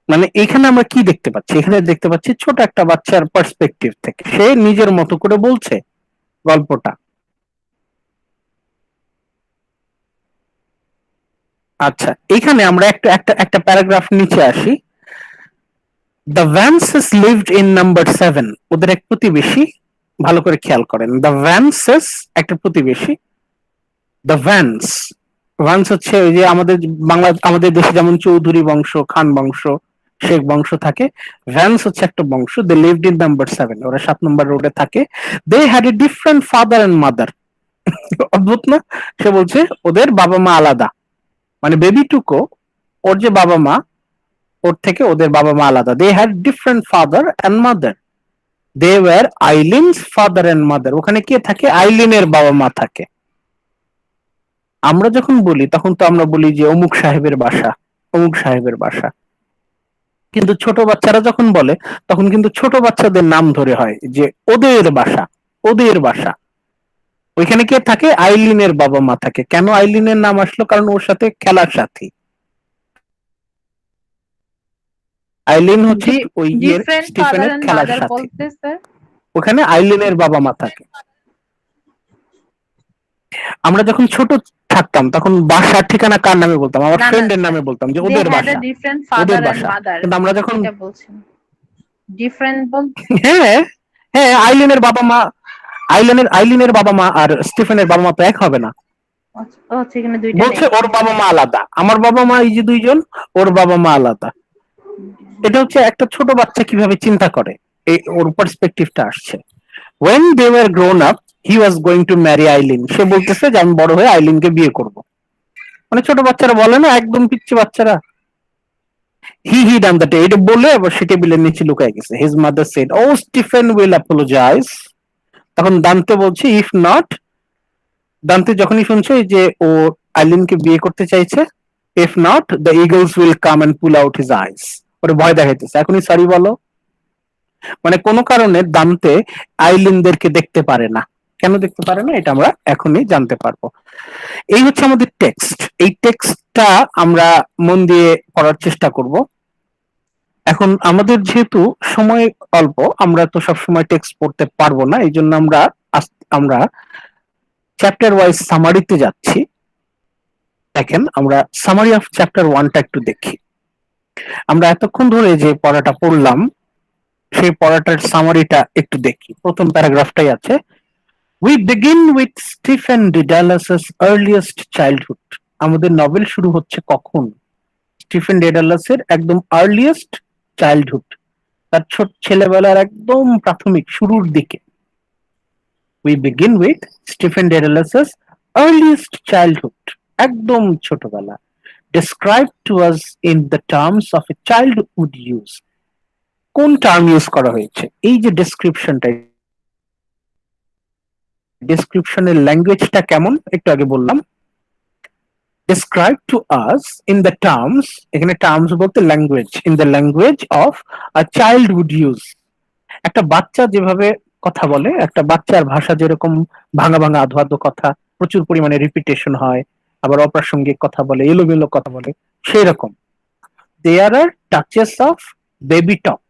মানে এখানে আমরা কি দেখতে পাচ্ছি, এখানে দেখতে পাচ্ছি ছোট একটা বাচ্চার পার্সপেক্টিভ থেকে সে নিজের মতো করে বলছে গল্পটা। আচ্ছা, এখানে আমরা একটা একটা একটা প্যারাগ্রাফ নিচে আসি। The Vances lived in number 7। ওদের এক প্রতিবেশী, ভালো করে খেয়াল করেন, দ্য ভ্যান্সেস একটা প্রতিবেশী। দ্য ভ্যান্স, ভ্যান্স হচ্ছে ওই যে আমাদের বাংলা, আমাদের দেশে যেমন চৌধুরী বংশ, খান বংশ, শেখ বংশ থাকে, ভ্যান্স হচ্ছে একটা বংশ। দে লিভড ইন নাম্বার 7, ওরা 7 নম্বর রোডে থাকে। They had a different father and mother. অদ্ভুত না? সে বলছে ওদের বাবা মা আলাদা, মানে বেবি টুকো, ওর যে বাবা মা, ওর থেকে ওদের বাবা মা আলাদা। They had different father and mother. They were Eileen's father and mother. ওখানে কে থাকে? আইলিনের বাবা মা থাকে। আমরা যখন বলি তখন তো আমরা বলি যে অমুক সাহেবের বাসা, অমুক সাহেবের বাসা। কিন্তু ছোট বাচ্চারা যখন বলে তখন কিন্তু ছোট বাচ্চাদের নাম ধরে হয়, যে ওদের বাসা, ওদের বাসা। ওইখানে কে থাকে? আইলিনের বাবা মা থাকে। কেন আইলিনের নাম আসলো? কারণ ওর সাথে খেলার সাথী। আইলিন হচ্ছে ওই ইয়ের ডিফারেন্ট ফাদার স্টিফেনের এন্ড খেলার মাদার সাথী। বলতে স্যার? ওখানে আইলিনের বাবা মা থাকে। আমরা যখন ছোট থাকতাম তখন বাসার ঠিকানা কার নামে বলতাম? আমার না না ফ্রেন্ডের স্যার, নামে বলতাম যে দে ওদের হ্যাড আ বাসা, ডিফারেন্ট ওদের ফাদার এন্ড বাসা। মাদার, কিন্তু আমরা যখন এটা বলছেন ডিফারেন্ট বল। হ্যাঁ, হ্যাঁ, আইলিনের বাবা মা, আইলিনের বাবা মা আর স্টিফেনের বাবা মা তো এক হবে না। ও আচ্ছা, এখানে দুইটা বলছে নেই। ওর বাবা মা আলাদা, আমার বাবা মা এই যে দুইজন, ওর বাবা মা আলাদা। এটা হচ্ছে একটা ছোট বাচ্চা কিভাবে চিন্তা করে, এই ওর পার্সপেক্টিভটা আসছে। when they were grown up he was going to marry Eileen. সে বলতেছে যে আমি বড় হয়ে আইলিনকে বিয়ে করব। মানে ছোট বাচ্চারা বলে না, একদম পিচ্ছি বাচ্চারা। হি ডান দ্যাট, এটা বলে আবার সে টেবিলের নিচে লুকায় গেছে। His mother said oh Stephen will apologise. তখন দান্তে বলছে ইফ নট। দান্তে যখনই শুনছে যে ও আইলিনকে বিয়ে করতে চাইছে, if not the eagles will come and pull out his eyes. ওরে ভয় দেখাইতেছে, এখনই সরি বলো। মানে কোনো কারণে দান্তে আইলিনদেরকে দেখতে পারে না। কেন দেখতে পারে না এটা আমরা এখনই জানতে পারবো। এই হচ্ছে আমাদের টেক্সট। এই টেক্সটটা আমরা মন দিয়ে পড়ার চেষ্টা করব। এখন আমাদের যেহেতু সময় অল্প, আমরা তো সবসময় টেক্সট পড়তে পারবো না, এই জন্য আমরা চ্যাপ্টার ওয়াইজ সামারিতে যাচ্ছি। দেখেন আমরা সামারি অফ চ্যাপ্টার 1টা একটু দেখি। আমরা এতক্ষণ ধরে যে পড়াটা পড়লাম সেই পড়াটার সামারিটা একটু দেখি। প্রথম প্যারাগ্রাফটাই আছে, উই বিগিন উইথ স্টিফেন ডিডালাসের আর্লিয়েস্ট চাইল্ডহুড। আমাদের নভেল শুরু হচ্ছে কখন? স্টিফেন ডেডালাসের একদম আর্লিয়েস্ট চাইল্ডহুড, তার ছেলেবেলার একদম প্রাথমিক শুরুর দিকে। উই বিগিন উইথ স্টিফেন ডেডালাসের আর্লিয়েস্ট চাইল্ডহুড, একদম ছোটবেলা, described to us in the terms of a child would use. কোন টার্ম ইউজ করা হয়েছে? এই যে ডেসক্রিপশনটা, ডেসক্রিপশনের ল্যাঙ্গুয়েজটা কেমন একটু আগে বললাম। described to us in the terms, এখানে টার্মস বলতে language, in the language of a child would use. একটা বাচ্চা যেভাবে কথা বলে, একটা বাচ্চার ভাষা যেরকম ভাঙা ভাঙা আধো আধো কথা, প্রচুর পরিমাণে রিপিটেশন হয়, আবার অপ্রাসঙ্গিক কথা বলে, এলোমেলো কথা বলে, সেই রকম। দেয়ার আর টাচেস অফ বেবি টক,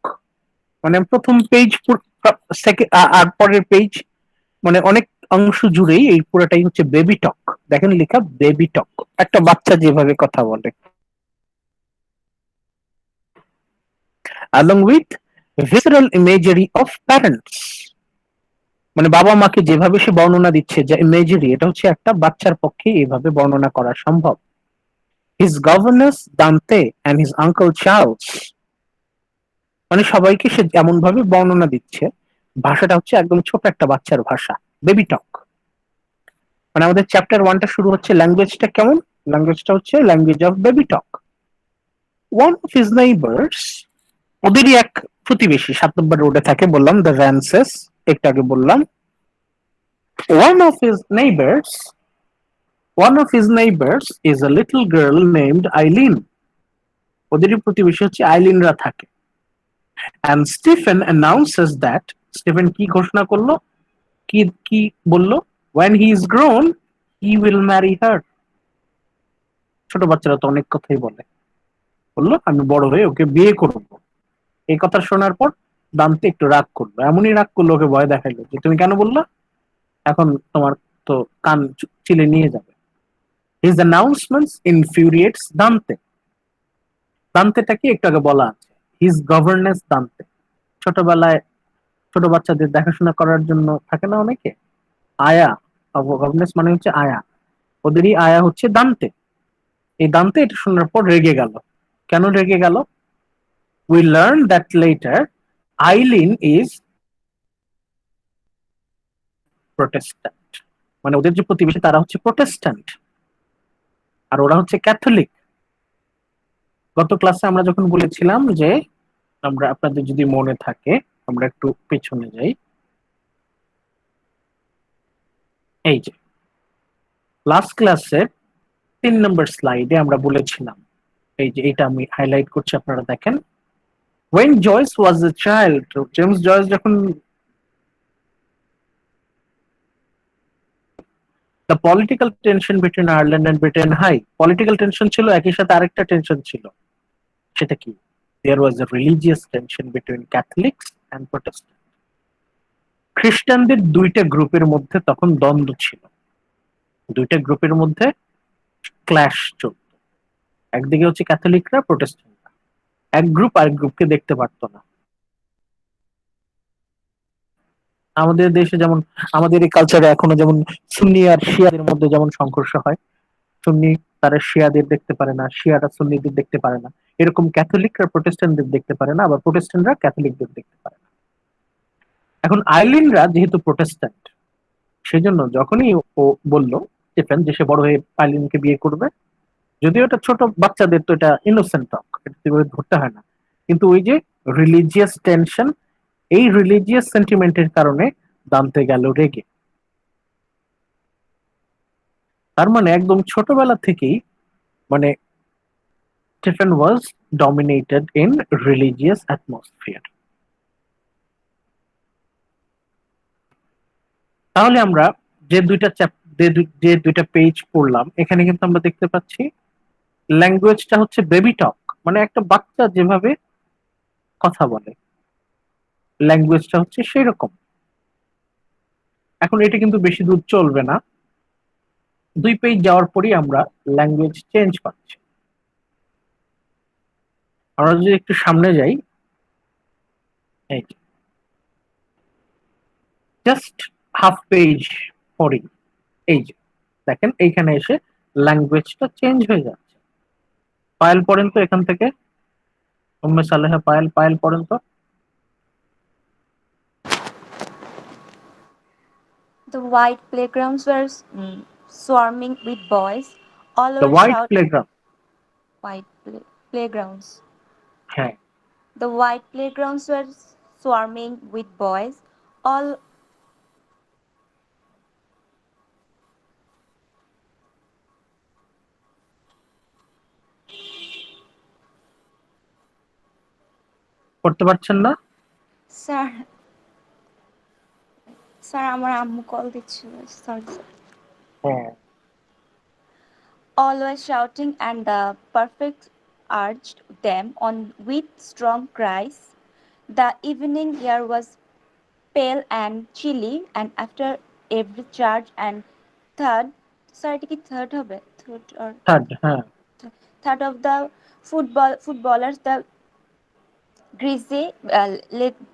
মানে প্রথম পেজ আর পরের পেজ, মানে অনেক অংশ জুড়েই এই পুরোটাই হচ্ছে বেবি টক। দেখেন লেখা বেবি টক, একটা বাচ্চা যেভাবে কথা বলে। along with visceral imagery of parents, মানে বাবা মাকে যেভাবে সে বর্ণনা দিচ্ছে, যে ইমেজারি, এটা হচ্ছে একটা বাচ্চার পক্ষে এইভাবে বর্ণনা করা সম্ভব। his governess Dante and his uncle Charles, মানে সবাইকে সে এমন ভাবে বর্ণনা দিচ্ছে, ভাষাটা হচ্ছে একদম ছোট একটা বাচ্চার ভাষা, বেবি টক। মানে আমাদের চ্যাপ্টার 1টা শুরু হচ্ছে ল্যাঙ্গুয়েজটা কেমন, ল্যাঙ্গুয়েজটা হচ্ছে language of baby talk. One of his neighbours, ওদেরই এক প্রতিবেশী 7 নম্বর রোডে থাকে, বললাম দ্য র্যানসেস, একটু আগে বললাম। One of his neighbours, one of his neighbours is a little girl named Eileen, ওদেরই প্রতিবেশী হচ্ছে আইলিনরা থাকে। and Stephen announces that, Stephen কি ঘোষণা করলো, কি কি বললো, when he is grown he will marry her. ছোট বাচ্চারা তো অনেক কথাই বলে, বললো আমি বড় হয়ে ওকে বিয়ে করব। এই কথা শোনার পর দান্তে একটু রাগ করলো, এমনই রাগ করলো, ওকে ভয় দেখাইলো যে তুমি কেন বললা, এখন তোমার তো কান চিলে নিয়ে যাবে। his announcements infuriates দান্তে, দান্তেটাকে একটু আগে বলা আছে, his governess দান্তে। ছোটবেলায় ছোট বাচ্চাদের দেখাশোনা করার জন্য থাকে না অনেকে, আয়া, গভর্নেন্স মানে হচ্ছে আয়া, ওদেরই আয়া হচ্ছে দান্তে। এই দান্তে এটা শোনার পর রেগে গেল। কেন রেগে গেল? We learn that letter Eileen is Protestant, মানে ওদের যে প্রতিবেশী তারা হচ্ছে প্রোটেস্ট্যান্ট, আর ওরা হচ্ছে ক্যাথলিক। গত ক্লাসে আমরা যখন বলেছিলাম যে, আমরা আপনাদের যদি মনে থাকে, আমরা একটু পেছনে যাই, এই যে লাস্ট ক্লাসের 3 নম্বর স্লাইডে আমরা বলেছিলাম, এই যে এটা আমি হাইলাইট করছি, আপনারা দেখেন। when Joyce was a child, James Joyce যখন, the political tension between Ireland and Britain high, political tension ছিল, একই সাথে আরেকটা টেনশন ছিল, সেটা কি? there was a religious tension between Catholics and Protestants. খ্রিস্টানদের দুইটা গ্রুপের মধ্যে তখন দ্বন্দ্ব ছিল, দুইটা গ্রুপের মধ্যে ক্ল্যাশ চলত। একদিকে হচ্ছে ক্যাথলিকরা, প্রোটেস্ট্যান্টরা, এক গ্রুপ আরেক গ্রুপকে দেখতে পারতো না। আমাদের দেশে যেমন, আমাদের এই কালচারে এখনো যেমন সুন্নি আর শিয়াদের মধ্যে যেমন সংঘর্ষ হয়, সুন্নি তারা শিয়াদের দেখতে পারে না, শিয়ারা সুন্নিদের দেখতে পারে না, এরকম ক্যাথলিকরা প্রোটেস্ট্যান্টদের দেখতে পারে না, আবার প্রোটেস্ট্যান্টরা ক্যাথলিকদের দেখতে পারে না। এখন আইলিনরা যেহেতু প্রোটেস্ট্যান্ট, সেই জন্য যখনই ও বলল স্টিফেন যে সে বড় হয়ে আইলিনকে বিয়ে করবে, যদিও এটা ছোট বাচ্চাদের তো এটা ইনোসেন্ট টক, এটা ধরতে হয় না, কিন্তু ওই যে রিলিজিয়াস টেনশন, এই রিলিজিয়াস সেন্টিমেন্টের কারণে দান্তে গেল রেগে। তার মানে একদম ছোটবেলা থেকেই, মানে Stephen was dominated in religious atmosphere. তাহলে আমরা যে দুইটা যে দুইটা পেজ পড়লাম, এখানে কিন্তু আমরা দেখতে পাচ্ছি ল্যাঙ্গুয়েজটা হচ্ছে বেবি টক, মানে একটা বাচ্চা যেভাবে কথা বলে, ল্যাঙ্গুয়েজটা হচ্ছে সেই রকম। এখন এটা কিন্তু বেশি দূর চলবে না, 2 পেজ যাওয়ার পরই আমরা ল্যাঙ্গুয়েজ চেঞ্জ পাচ্ছি। আমরা যদি একটু সামনে যাই, এই জাস্ট হাফ পেজ পরই, এই যে দেখেন এইখানে এসে ল্যাঙ্গুয়েজটা চেঞ্জ হয়ে যাচ্ছে। পায়েল পড়েন তো এখান থেকে, উম্মে সালেহা পায়েল, পায়েল পড়েন তো। The white playgrounds were swarming with boys. All the were white shout playground, white playgrounds. হ্যাঁ The white playgrounds were swarming with boys. All পড়তে পারছেন না? স্যার স্যার আমার আম্মু কল দিচ্ছিল সরি স্যার হ্যাঁ। all were shouting and the prefect urged them on with strong cries. The evening air was pale and chilly, and after every charge and third, sorry, এটা কি third হবে? Third or থার্ড, হ্যাঁ। third of the footballers, the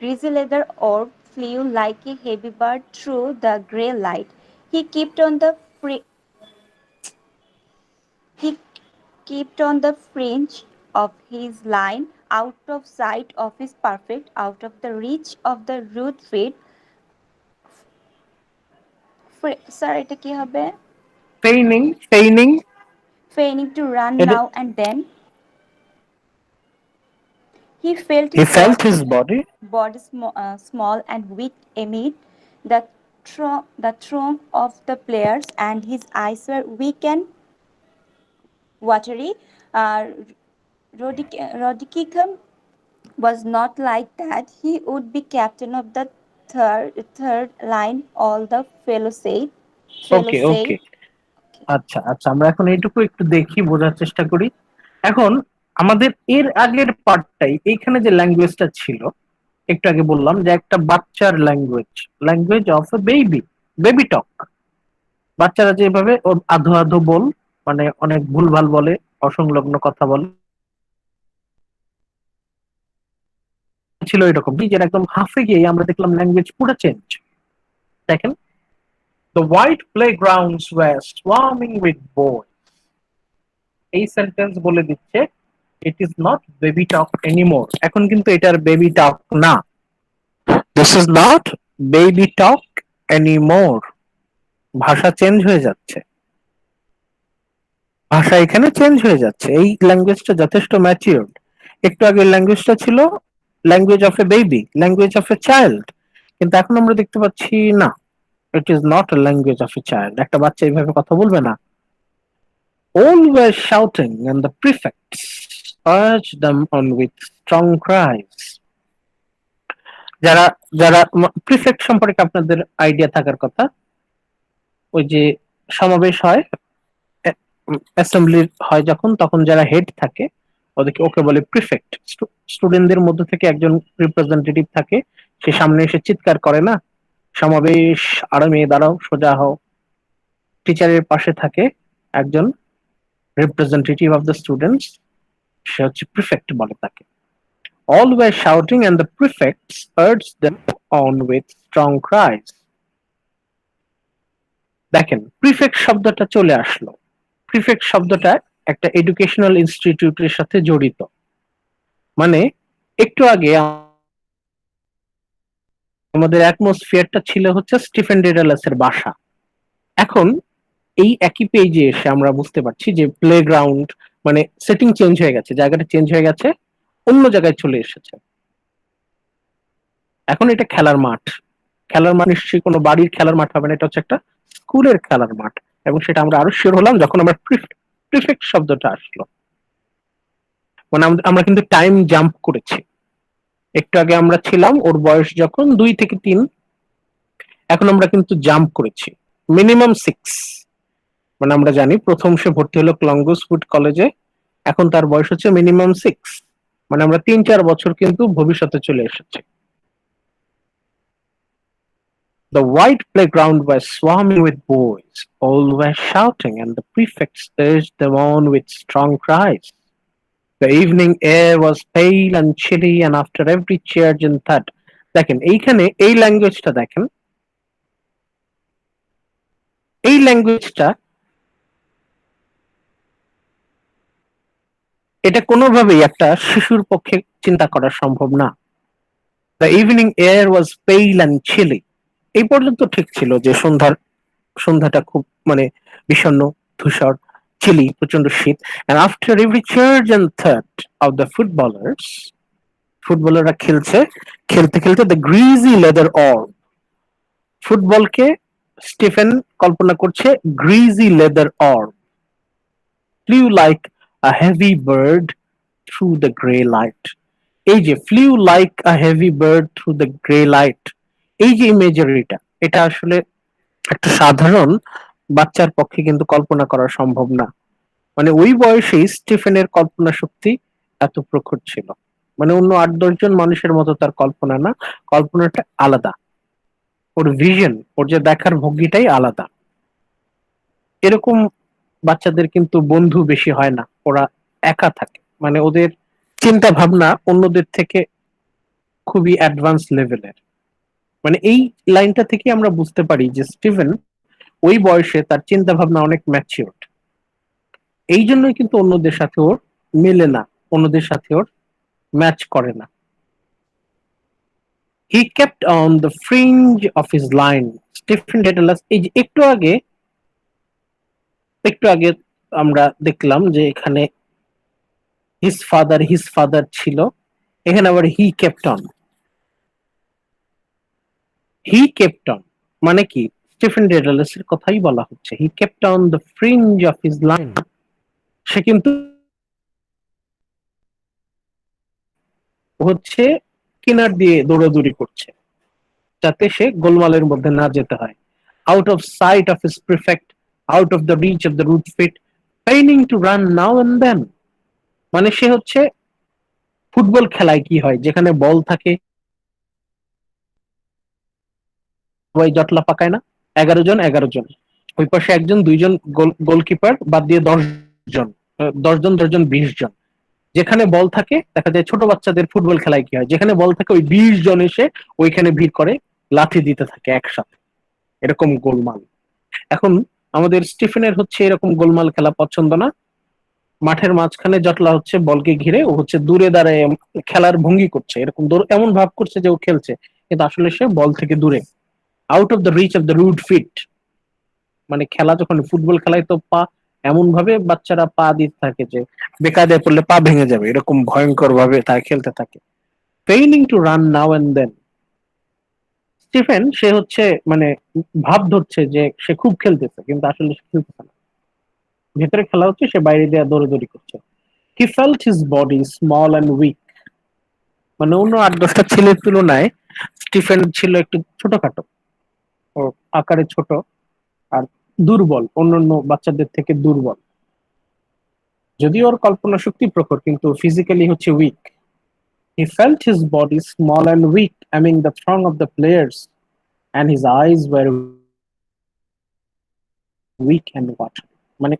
greasy leather orb flew like a heavy bird through the grey light. He kept on the he kept on the fringe of his line, out of sight of his perfect, out of the reach of the rude feet. Sir এটা কি হবে? ফেইনিং, ফেইনিং, Feigning to run এটা now and then, he felt he his felt his body, body small and weak amid the throng of the players, and his eyes were weak and watery. Rodikicum was not like that. He would be captain of the third line, all the fellow okay okay. said. আচ্ছা আচ্ছা, আমরা এখন এইটুকু একটু দেখি, বোঝার চেষ্টা করি। এখন আমাদের এর আগের পার্টটাই, এইখানে যে ল্যাঙ্গুয়েজটা ছিল, একটু আগে বললাম যে একটা বাচ্চার language, language of a baby, baby talk. বাচ্চারা যেভাবে ওর আধো আধো বল, মানে অনেক ভুলভাল বলে, অসংলগ্ন কথা বলে, ছিল এরকম কি, যেটা একদম হাফে গিয়ে আমরা দেখলাম ল্যাঙ্গুয়েজ পুরো চেঞ্জ। দেখেন, the white playgrounds were swarming with boy, এই সেন্টেন্স বলে দিচ্ছে it is not baby talk anymore. এখন কিন্তু এটার বেবি টক না, this is not baby talk anymore. ভাষা চেঞ্জ হয়ে যাচ্ছে, ভাষা এখানে চেঞ্জ হয়ে যাচ্ছে। এই ল্যাঙ্গুয়েজটা যথেষ্ট ম্যাচিওরড। একটু আগে ল্যাঙ্গুয়েজটা ছিল language of a baby, language of a child, কিন্তু এখন আমরা দেখতে পাচ্ছি না, ইট is not a language of a child. একটা বাচ্চা এইভাবে কথা বলবে না। All were shouting, and the prefects urged them on with strong cries. যারা যারা প্রিফেক্ট সম্পর্কে আপনাদের আইডিয়া থাকার কথা, ওই যে সমাবেশ হয়, অ্যাসেম্বলি হয় যখন, তখন যারা হেড থাকে ওদেরকে, ওকে বলে প্রিফেক্ট। স্টুডেন্টদের মধ্যে থেকে একজন রিপ্রেজেন্টেটিভ থাকে, সে সামনে এসে চিৎকার করে না, সমাবেশ, আরো মেয়ে দাঁড়াও, সোজা হও। টিচারের পাশে থাকে একজন রিপ্রেজেন্টেটিভ অফ দ্য স্টুডেন্টস, সে হচ্ছে প্রিফেক্ট বলে তাকে। All were shouting, and the prefects urged them on with strong cries. দেখেন, প্রিফেক্ট শব্দটা চলে আসলো। প্রিফেক্ট শব্দটা একটা এডুকেশনাল ইনস্টিটিউটের সাথে জড়িত। মানে একটু আগে আমাদের অ্যাটমসফিয়ারটা ছিল হচ্ছে স্টিফেন ডেডালাসের বাসা। এখন এই একই পেজে এসে আমরা বুঝতে পারছি যে প্লেগ্রাউন্ড, মানে সেটিং চেঞ্জ হয়ে গেছে, জায়গাটা চেঞ্জ হয়ে গেছে, অন্য জায়গায় চলে এসেছে। এখন এটা খেলার মাঠ। খেলার মাঠ নিশ্চয়ই কোনো বাড়ির খেলার মাঠ হবে না, এটা হচ্ছে একটা স্কুলের খেলার মাঠ। এবং সেটা আমরা আরো শিওর হলাম যখন আমরা প্রিফেক্ট শব্দটা আসলো। মানে আমরা কিন্তু টাইম জাম্প করেছি। একটু আগে আমরা ছিলাম ওর বয়স যখন 2 থেকে 3, এখন আমরা কিন্তু জাম্প করেছি মিনিমাম 6। মানে আমরা জানি প্রথম সে ভর্তি হলো ক্লঙ্গোসফুড কলেজে, এখন তার বয়স হচ্ছে মিনিমাম 6। মানে আমরা 3-4 বছর কিন্তু ভবিষ্যতে চলে এসেছি। The white playground was swarming with boys. All were shouting, and the prefects urged them on with strong cries. The evening air was pale and chilly, and after every cheer and thud. দেখেন এইখানে এই ল্যাঙ্গুয়েজটা দেখেন, এই ল্যাঙ্গুয়েজটা এটা কোনোভাবেই একটা শিশুর পক্ষে চিন্তা করা সম্ভব না। The evening air was pale and chilly. এই পর্যন্ত ঠিক ছিল যে সন্ধ্যাটা খুব মানে বিষণ্ণ, ধূসর, চিলি, প্রচন্ড শীত। And after every charge and third of the ফুটবলাররা খেলছে, খেলতে খেলতে দ্য গ্রিজি লেদার orb, ফুটবলকে স্টিফেন কল্পনা করছে greasy leather orb flew like a heavy bird through the grey light. এই যে flew like a heavy bird through the grey light, এই যে ইমেজারিটা, এটা আসলে একটা সাধারণ বাচ্চার পক্ষে কিন্তু কল্পনা করা সম্ভব না। মানে ওই বয়সেই স্টিফেনের কল্পনা শক্তি এত প্রখর ছিল। মানে অন্য ৮-১০ জন মানুষের মতো তার কল্পনা না, কল্পনাটা আলাদা, ওর ভিশন, ওর যে দেখার ভঙ্গিটাই আলাদা। এরকম বাচ্চাদের কিন্তু বন্ধু বেশি হয় না, ওরা একা থাকে, মানে ওদের চিন্তা ভাবনা অন্যদের থেকে খুবই অ্যাডভান্স লেভেলের। মানে এই লাইনটা থেকে আমরা বুঝতে পারি যে স্টিভেন ওই বয়সে তার চিন্তা ভাবনা অনেক ম্যাচিওর। এই জন্যই কিন্তু অন্যদের সাথে ওর মেলে না, অন্যদের সাথে ওর ম্যাচ করে না। হি kept on the fringe of his line. Stephen Daedalus, এই যে একটু আগে আমরা দেখলাম যে এখানে হিজ ফাদার ছিল, এখানে আবার হি কেপ্ট অন মানে কি, স্টিফেন ডেডালাসের কথাই বলা হচ্ছে। He kept on the fringe of his line, সে কিন্তু হচ্ছে কিনার দিয়ে দৌড়াদৌড়ি করছে যাতে সে গোলমালের মধ্যে না যেতে হয়। Out of sight of his prefect, out of the reach of the rude feet, feigning to run now and then. মানে সে হচ্ছে ফুটবল খেলায় কি হয়, যেখানে বল থাকে সবাই জটলা পাকায় না, 11 জন ওই পাশে একজন, 2 জন গোলকিপার বাদ দিয়ে 10 জন, 10 জন 10 জন 20 জন। যেখানে বল থাকে দেখা যায় ছোট বাচ্চাদের ফুটবল খেলায় কি হয়, যেখানে বল থাকে ওই 20 জন এসে ওইখানে ভিড় করে লাথি দিতে থাকে একসাথে, এরকম গোলমাল। এখন আমাদের স্টিফেনের হচ্ছে এরকম গোলমাল খেলা পছন্দ না। মাঠের মাঝখানে জটলা হচ্ছে বলকে ঘিরে, ও হচ্ছে দূরে দাঁড়ায় খেলার ভঙ্গি করছে, এরকম এমন ভাব করছে যে ও খেলছে, কিন্তু আসলে সে বল থেকে দূরে। Out of the reach of the rude feet, মানে খেলা যখন ফুটবল খেলায় তো পা এমন ভাবে বাচ্চারা পা দিতে থাকে যে বেকায়দায় পড়লে পা ভেঙে যাবে, এরকম ভয়ঙ্কর ভাবে তারা খেলতে থাকে। Failing to run now and then, Stephen সে হচ্ছে মানে ভাব ধরছে যে সে খুব খেলতেছে, কিন্তু আসলে সে খেলতেছে না, ভেতরে খেলা হচ্ছে, সে বাইরে দিয়ে দৌড়াদৌড়ি করছে। He felt his body small and weak, মানে অন্য ৮-১০টা ছেলের তুলনায় স্টিফেন ছিল একটু ছোটখাটো, ও আকারে ছোট আর দুর্বল, অন্যান্য বাচ্চাদের থেকে দুর্বল। যদিও ওর কল্পনা শক্তি প্রখর, কিন্তু ফিজিক্যালি হচ্ছে weak. He felt his body small and weak among the throng of the players and his eyes were weak and water. মানে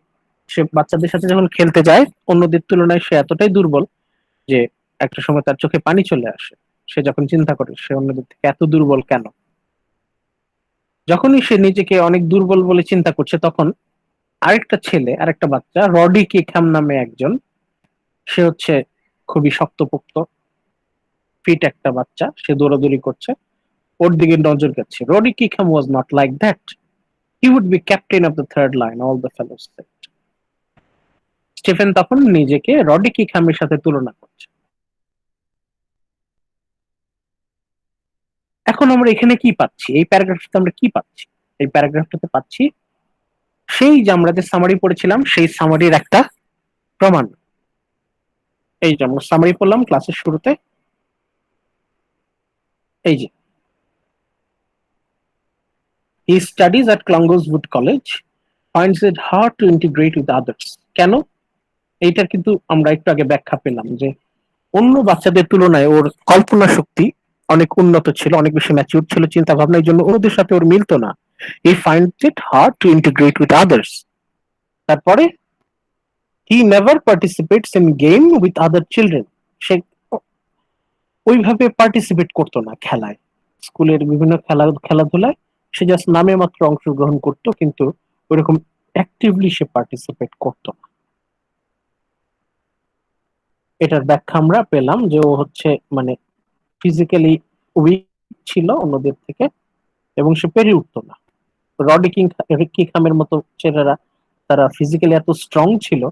সে বাচ্চাদের সাথে যখন খেলতে যায় অন্যদের তুলনায় সে এতটাই দুর্বল যে একটা সময় তার চোখে পানি চলে আসে। সে যখন চিন্তা করে সে অন্যদের থেকে এত দুর্বল কেন। যখনই সে নিজেকে অনেক দুর্বল বলে চিন্তা করছে, তখন আরেকটা বাচ্চা, রডি কিখাম নামে একজন, সে হচ্ছে খুবই শক্তপোক্ত ফিট একটা বাচ্চা, সে দৌড়াদৌড়ি করছে, ওর দিকে নজর যাচ্ছে। Roddy Kickham was not like that, he would be captain of the third line, all the fellows said. Stephen তখন নিজেকে রডি কিখামের সাথে তুলনা করছে। এখন আমরা এখানে কি পাচ্ছি, এই প্যারাগ্রাফটাতে আমরা কি পাচ্ছি? এই প্যারাগ্রাফটাতে পাচ্ছি সেই যে আমরা যে সামারি পড়েছিলাম সেই সামারির একটা প্রমাণ। এই যে আমরা সামারি পড়লাম ক্লাসের শুরুতে, এই যে he studies at Clongowes Wood college, finds it hard to integrate with others. কেন? এইটার কিন্তু আমরা একটু আগে ব্যাখ্যা পেলাম যে অন্য বাচ্চাদের তুলনায় ওর কল্পনা শক্তি অনেক উন্নত ছিল, অনেক বেশি ম্যাচিউর ছিল চিন্তা ভাবনা, এই জন্য ওদের সাথে ওর মিলতো না। He finds it hard to integrate with others. তারপরে he never participates in game with other children, সে ওইভাবে পার্টিসিপেট করতো না খেলায়, স্কুলের বিভিন্ন খেলাধুলায় সে জাস্ট নামে মাত্র অংশগ্রহণ করতো, কিন্তু ওইরকম অ্যাক্টিভলি সে পার্টিসিপেট করতো না। এটার ব্যাখ্যা আমরা পেলাম যে ও হচ্ছে মানে ফিজিক্যালি ছিল অন্যদের থেকে এবং সে পেরে উঠতো না। রডি কিংহামের মতো ছেলেরা তারা ফিজিক্যালি এত স্ট্রং ছিল,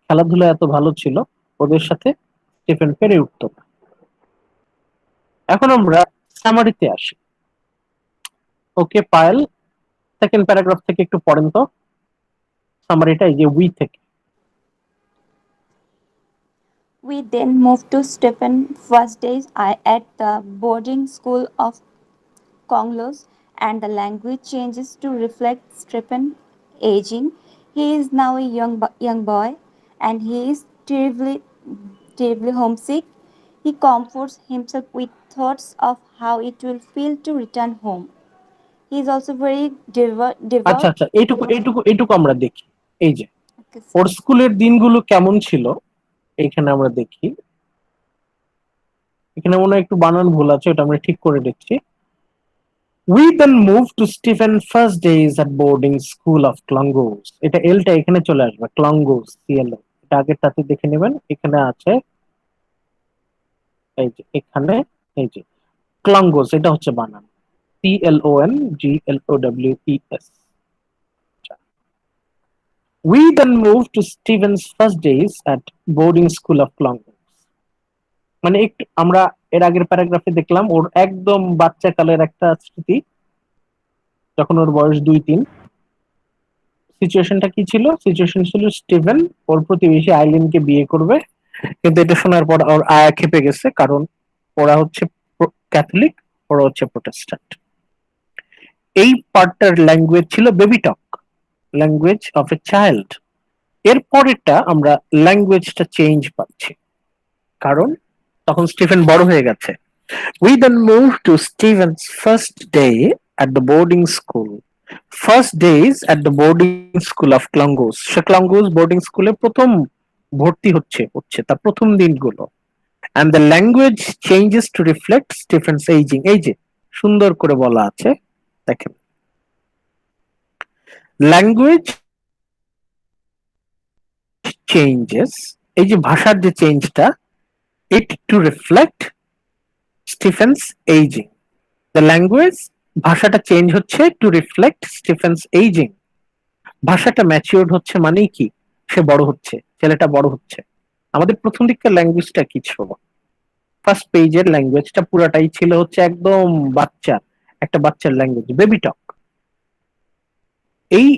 খেলাধুলা এত ভালো ছিল, ওদের সাথে স্টিফেন পেরে উঠতো না। এখন আমরা সামারিতে আসি। ওকে পায়েল, সেকেন্ড প্যারাগ্রাফ থেকে একটু পড়েন তো সামারিটা, এই যে উই থেকে। We then moved to Stephen's first days at the boarding school of Conglos, and the language changes to reflect Stephen's aging. He is now a young boy, and he is terribly homesick. He comforts himself with thoughts of how it will feel to return home. He is also very আচ্ছা devout. আচ্ছা, এইটুকু আমরা দেখি। এই যে Okay, ওর sir. স্কুলের দিনগুলো কেমন ছিল এইখানে আমরা দেখি। এখানে মনে হয় একটু বানান ভুল আছে, ওটা আমরা ঠিক করে দিচ্ছি। We then moved to Stephen's first days at boarding school of Clongowes. এটা এলটা এখানে চলে আসবে, Clongowes CLO, এটা আগেরটাতে দেখে নেবেন, এখানে আছে এই যে এখানে, এই যে Clongowes, এটা হচ্ছে বানান CLONGLOWES। We then moved to Stephen's first days at boarding school of Clongowes. মানে একটু আমরা এর আগের প্যারাগ্রাফে দেখলাম ওর একদম বাচ্চা কালের একটা স্মৃতি, যখন ওর বয়স 2-3। সিচুয়েশনটা কি ছিল? সিচুয়েশন ছিল স্টিভেন ওর প্রতিবেশী আইলিনকে বিয়ে করবে, কিন্তু এটা শোনার পর ওর আয়া খেপে গেছে, কারণ ওরা হচ্ছে ক্যাথলিক, ওরা হচ্ছে প্রোটেস্ট্যান্ট। এই পার্টটার ল্যাঙ্গুয়েজ ছিল baby talk, language of a child. এর পরেরটা আমরা ল্যাঙ্গুয়েজটা চেঞ্জ পাচ্ছি, কারণ তখন স্টিফেন বড় হয়ে গেছে। We then moved to Stephen's first day at the boarding school. First days at the boarding school of Clongowes. Say Clongowes boarding স্কুলে প্রথম ভর্তি হচ্ছে তার প্রথম দিনগুলো। And the language changes to reflect Stephen's aging. এই যে সুন্দর করে বলা আছে, দেখেন ল্যাঙ্গুয়েজ চেঞ্জেস, এই যে ভাষার যে চেঞ্জটা, it to reflect Stephen's aging. The language, ভাষাটা চেঞ্জ হচ্ছে টু রিফ্লেক্ট স্টিফেন্স এইজিং। ভাষাটা ম্যাচিওর্ড হচ্ছে মানেই কি? সে বড় হচ্ছে, ছেলেটা বড় হচ্ছে। আমাদের প্রথম দিককার ল্যাঙ্গুয়েজটা কি ছিল? ফার্স্ট পেজের ল্যাঙ্গুয়েজটা পুরাটাই ছিল হচ্ছে একদম বাচ্চা, একটা বাচ্চার ল্যাঙ্গুয়েজ, বেবি টক। এই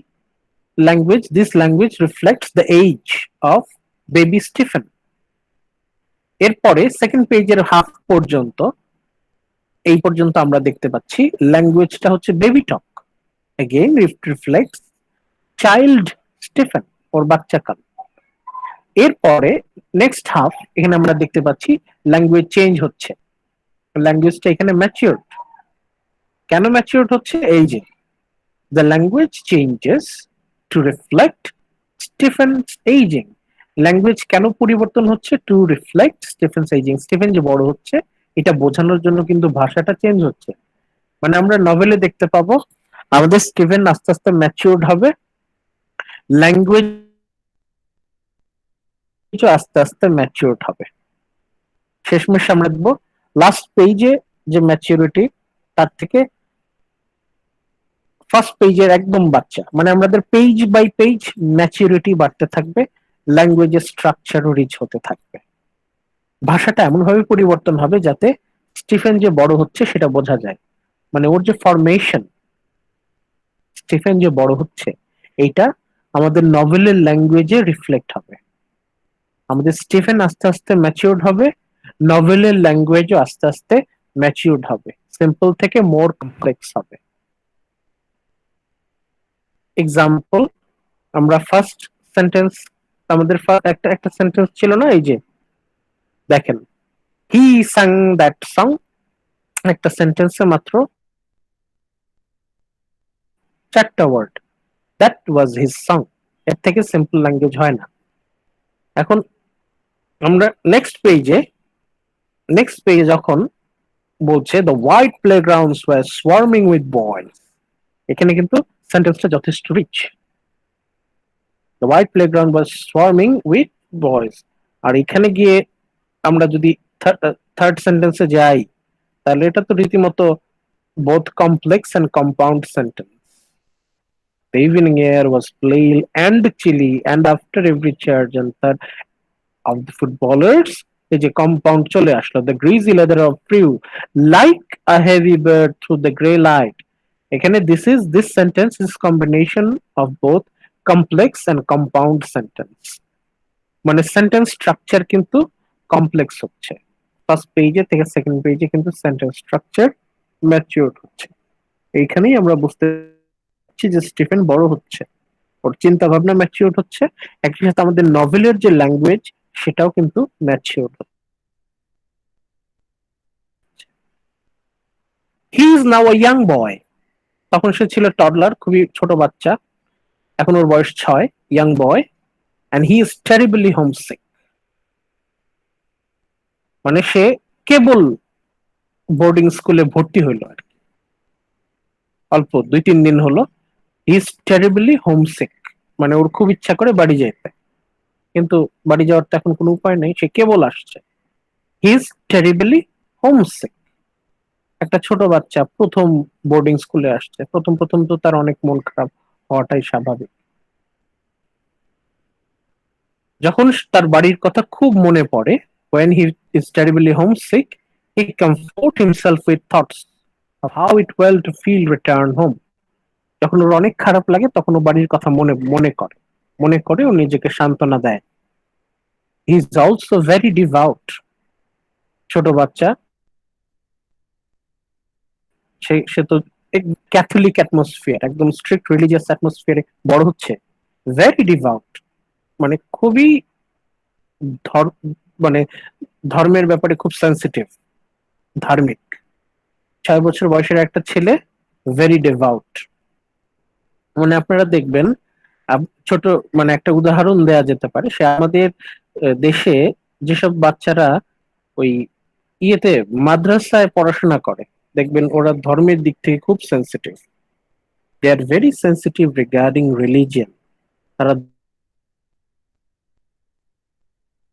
this language reflects the age of baby Stephen. এরপরে সেকেন্ড পেজের হাফ পর্যন্ত, এই পর্যন্ত আমরা দেখতে পাচ্ছি ল্যাঙ্গুয়েজটা হচ্ছে baby talk, again reflects child Stephen, ওর বাচ্চা কাল। এরপরে নেক্সট হাফ এখানে আমরা দেখতে পাচ্ছি ল্যাঙ্গুয়েজ চেঞ্জ হচ্ছে, ল্যাঙ্গুয়েজটা এখানে ম্যাচিওর। কেন ম্যাচিওর হচ্ছে? এই যে the language changes to reflect Stephen's ageing. Language কেন পরিবর্তন হচ্ছে? Two reflect Stephen's ageing, Stephen যে বড় হচ্ছে এটা বোঝানোর জন্য কিন্তু ভাষাটা চেঞ্জ হচ্ছে। মানে আমরা নভেলে দেখতে পাবো আমাদের স্টিফেন আস্তে আস্তে ম্যাচিওর্ড হবে, ল্যাঙ্গুয়েজ আস্তে আস্তে ম্যাচিওর্ড হবে। শেষমেশ আমরা দেখবো লাস্ট পেজে যে ম্যাচিউরিটি, তার থেকে ফার্স্ট পেজের একদম বাচ্চা, মানে আমাদের পেজ বাই পেজ ম্যাচিউরিটি বাড়তে থাকবে, ল্যাঙ্গুয়েজের স্ট্রাকচারও রিচ হতে থাকবে। ভাষাটা এমন ভাবে পরিবর্তন হবে যাতে স্টিফেন যে বড় হচ্ছে সেটা বোঝা যায়। মানে ওর যে ফরমেশন, স্টিফেন যে বড় হচ্ছে, এইটা আমাদের নভেলের ল্যাঙ্গুয়েজে রিফ্লেক্ট হবে। আমাদের স্টিফেন আস্তে আস্তে ম্যাচিউরড হবে, নভেলের ল্যাঙ্গুয়েজও আস্তে আস্তে ম্যাচিউরড হবে, সিম্পল থেকে মোর কমপ্লেক্স হবে। এক্সাম্পল, আমরা ফার্স্ট সেন্টেন্স, আমাদের একটা একটা সেন্টেন্স ছিল না, এই যে দেখেন হি সাং দ্যাট সং, একটা সেন্টেন্সে মাত্র 4টা word, that was his song. এর থেকে সিম্পল ল্যাঙ্গুয়েজ হয় না। এখন আমরা নেক্সট পেজে যখন বলছে the white playgrounds were swarming with boys, এখানে কিন্তু সেন্টেন্সটা যথেষ্ট rich. The white playground was swarming with boys, আর এখানে গিয়ে আমরা যদি থার্ড সেন্টেন্সে যাই, তাহলে এটা তো রীতিমতো both complex and compound sentence. The evening air was pale and chilly, and after every charge and third of the footballers, এই যে compound চলে আসলো, the greasy leather of flew like a heavy bird through the grey light. এখানে this sentence is combination of both complex and compound sentence. মানে সেন্টেন্স স্ট্রাকচার কিন্তু কমপ্লেক্স হচ্ছে, ফার্স্ট পেজে থেকে সেকেন্ড পেজে কিন্তু সেন্টেন্স স্ট্রাকচার ম্যাচিউর হচ্ছে। এইখানেই আমরা বুঝতে পারছি যে স্টিফেন বড় হচ্ছে, ওর চিন্তা ভাবনা ম্যাচিউর হচ্ছে, একই সাথে আমাদের নভেলের যে ল্যাঙ্গুয়েজ সেটাও কিন্তু ম্যাচিউর হচ্ছে। He is now a young বয়, তখন সে ছিল টডলার, খুবই ছোট বাচ্চা, এখন ওর বয়স 6, young boy, and he is terribly homesick, মানে সে কেবল বোর্ডিং স্কুলে ভর্তি হইলো আর কি, অল্প 2-3 দিন হলো। হি ইজ টেরিবলি হোমসিক, মানে ওর খুব ইচ্ছা করে বাড়ি যেতে, কিন্তু বাড়ি যাওয়ার তো এখন কোনো উপায় নেই, সে কেবল আসছে। হি ইজ টেরিবলি হোমসিক, একটা ছোট বাচ্চা প্রথম বোর্ডিং স্কুলে আসছে, প্রথম প্রথম তো তার অনেক মন খারাপ হওয়াটাই স্বাভাবিক। যখন তার বাড়ির কথা খুব মনে পড়ে, when he is terribly homesick, he comfort himself with thoughts of how it well to feel return home. যখন ওর অনেক খারাপ লাগে তখন ও বাড়ির কথা মনে করে ও নিজেকে সান্ত্বনা দেয়। হি ইজ অলসো ভেরি ডিভাউট, ছোট বাচ্চা, সে তো ক্যাথলিক অ্যাটমসফিয়ার, একদম স্ট্রিক্ট রিলিজিয়াস অ্যাটমসফিয়ারে বড় হচ্ছে। ভেরি ডিভাউট মানে খুবই মানে ধর্মের ব্যাপারে খুব সেন্সিটিভ, ধার্মিক। 6 বছর বয়সের একটা ছেলে, ভেরি ডিভাউট। মানে আপনারা দেখবেন, ছোট মানে একটা উদাহরণ দেয়া যেতে পারে, সে আমাদের দেশে যেসব বাচ্চারা ওই ইয়েতে মাদ্রাসায় পড়াশোনা করে, দেখবেন ওরা ধর্মের দিক থেকে খুব sensitive, they are very sensitive regarding religion, তারা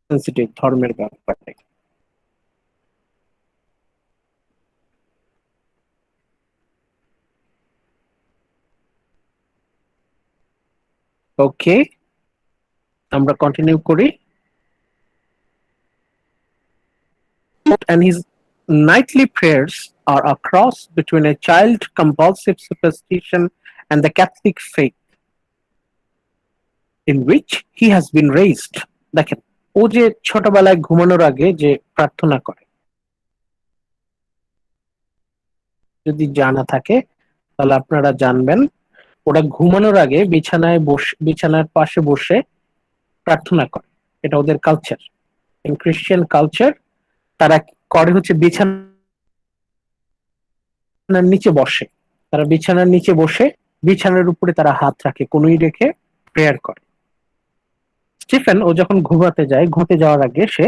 সেন্সিটিভ ধর্মের ব্যাপারে। ওকে, আমরা কন্টিনিউ করি। And his nightly prayers are a cross between a child compulsive superstition and the Catholic faith in which he has been raised. দেখেন, ও যে ছোটবেলায় ঘুমানোর আগে যে প্রার্থনা করে, যদি জানা থাকে তাহলে আপনারা জানবেন, ওরা ঘুমানোর আগে বিছানার পাশে বসে প্রার্থনা করে, এটা ওদের কালচার। ইন ক্রিশ্চিয়ান কালচার তারা করে হচ্ছে বিছানার নিচে বসে, তারা বিছানার নিচে বসে বিছানার উপরে তারা হাত রাখে, কোনোই রেখে প্রেয়ার করে। স্টিফেন ও যখন ঘুমাতে যাওয়ার আগে সে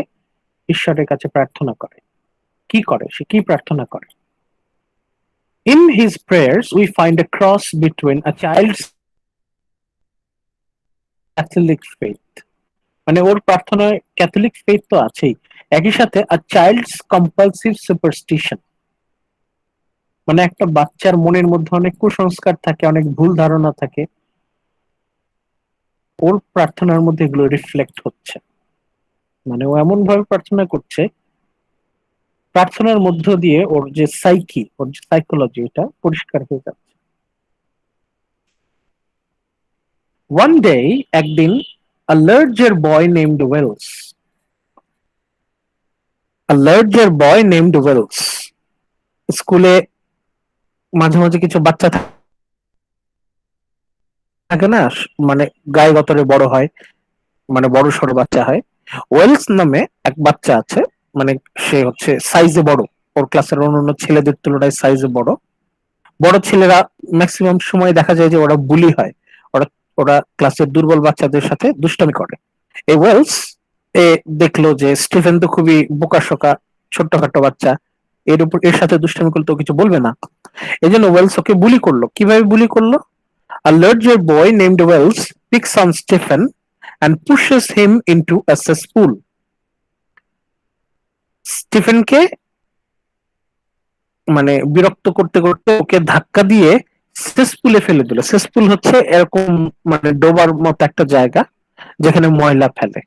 ঈশ্বরের কাছে প্রার্থনা করে। কি করে সে, কি প্রার্থনা করে? In his prayers we find a cross between a child's Catholic faith, মানে ওর প্রার্থনায় ক্যাথলিক ফেথ তো আছেই, একই সাথে a child's compulsive superstition, মানে একটা বাচ্চার মনের মধ্যে অনেক কুসংস্কার থাকে, অনেক ভুল ধারণা থাকে, ওর প্রার্থনার মধ্যে এগুলো রিফ্লেক্ট হচ্ছে। মানে ও এমন ভাবে প্রার্থনা করছে, প্রার্থনার মধ্য দিয়ে ওর যে সাইকি, ওর যে সাইকোলজি, এটা পরিষ্কার হয়ে যাচ্ছে। One day, একদিন, a larger boy named Wells, স্কুলে মাঝে মাঝে কিছু বাচ্চা থাকে না, মানে গায়ে গতরে বড় হয়, মানে বড় সড়ো বাচ্চা হয়। ওয়েলস নামে এক বাচ্চা আছে, মানে সে হচ্ছে সাইজে বড়, ওর ক্লাসের অন্যান্য ছেলেদের তুলনায় সাইজে বড়। বড় ছেলেরা ম্যাক্সিমাম সময় দেখা যায় যে ওরা বুলি হয়, ওরা ওরা ক্লাসের দুর্বল বাচ্চাদের সাথে দুষ্টামি করে। এই ওয়েলস এ দেখলো যে স্টিফেন তো খুবই বোকাশোকা ছোট্টখাট্ট বাচ্চা, এর সাথে দুষ্টামি করলে তো কিছু বলবে না, এই জন্য ওয়েলস ওকে বুলি করলো। কিভাবে বুলি করলো? A larger boy named Wells picks on Stephen and pushes him into a cesspool. স্টিফেনকে মানে বিরক্ত করতে করতে ওকে ধাক্কা দিয়ে সেসপুলে ফেলে দিল। সেসপুল হচ্ছে এরকম মানে ডোবার মতো একটা জায়গা যেখানে ময়লা ফেলে।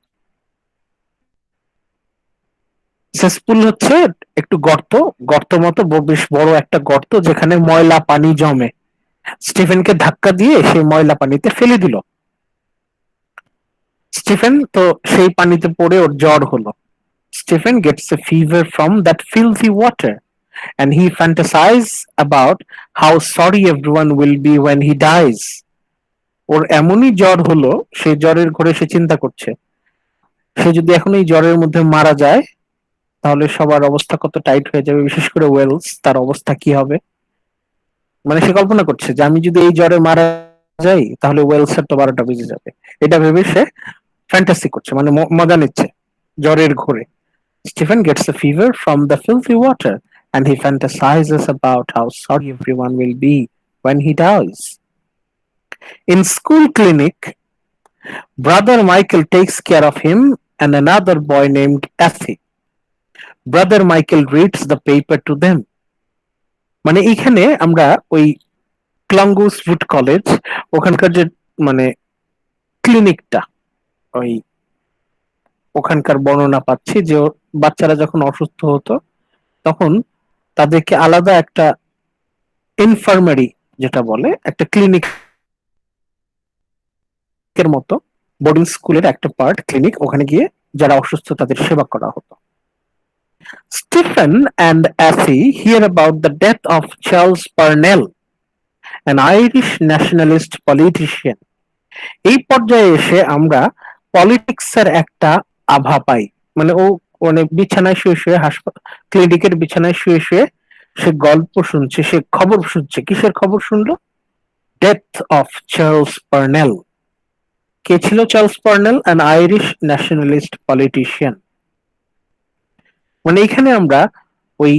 সেসপুল হচ্ছে একটু গর্ত, গর্ত মতো বেশ বড় একটা গর্ত যেখানে ময়লা পানি জমে। স্টিফেনকে ধাক্কা দিয়ে সেই ময়লা পানিতে ফেলে দিল। স্টিফেন তো সেই পানিতে পড়ে ওর জ্বর হলো। Stephen gets a fever from that filthy water, and he fantasizes about how sorry everyone will be when he dies. ওর এমনই জ্বর হলো, সেই জ্বরের ঘরে সে চিন্তা করছে সে যদি এখন এই জ্বরের মধ্যে মারা যায় তাহলে সবার অবস্থা কত টাইট হয়ে যাবে, বিশেষ করে ওয়েলস, তার অবস্থা কি হবে। মানে সে কল্পনা করছে যে আমি যদি এই জ্বরে মারা যাই তাহলে ওয়েলসের তো 12টা বেজে যাবে। এটা ভেবে সে ফ্যান্টাসি করছে, মানে মজা নিচ্ছে জ্বরের ঘোরে। Stephen gets a fever from the filthy water, and he fantasizes about how sorry everyone will be when he dies. In school clinic, Brother Michael takes care of him and another boy named Effie. Brother Michael reads the paper to them. মানে এইখানে আমরা ওই ক্লঙ্গুস রুট কলেজ ওখানকার যে মানে ক্লিনিকটা, ওই ওখানকার বর্ণনা পাচ্ছি যে বাচ্চারা যখন অসুস্থ হতো তখন তাদেরকে আলাদা একটা ইনফার্মারি যেটা বলে একটা ক্লিনিকের মতো বোর্ডিং স্কুলের একটা পার্ট ক্লিনিক, ওখানে গিয়ে যারা অসুস্থ তাদের সেবা করা হতো। Stephen and Effie hear about the death of Charles Parnell, an Irish nationalist politician. এই পর্যায়ে এসে আমরা পলিটিক্সের একটা আভা পাই। মানে ও মানে বিছানায় শুয়ে শুয়ে হাসপাতাল ক্লিনিকের বিছানায় শুয়ে শুয়ে সে গল্প শুনছে, সে খবর শুনছে। কিসের খবর শুনলো? Death of Charles Parnell. কে ছিল Charles Parnell? An Irish nationalist politician. মানে এখানে আমরা ওই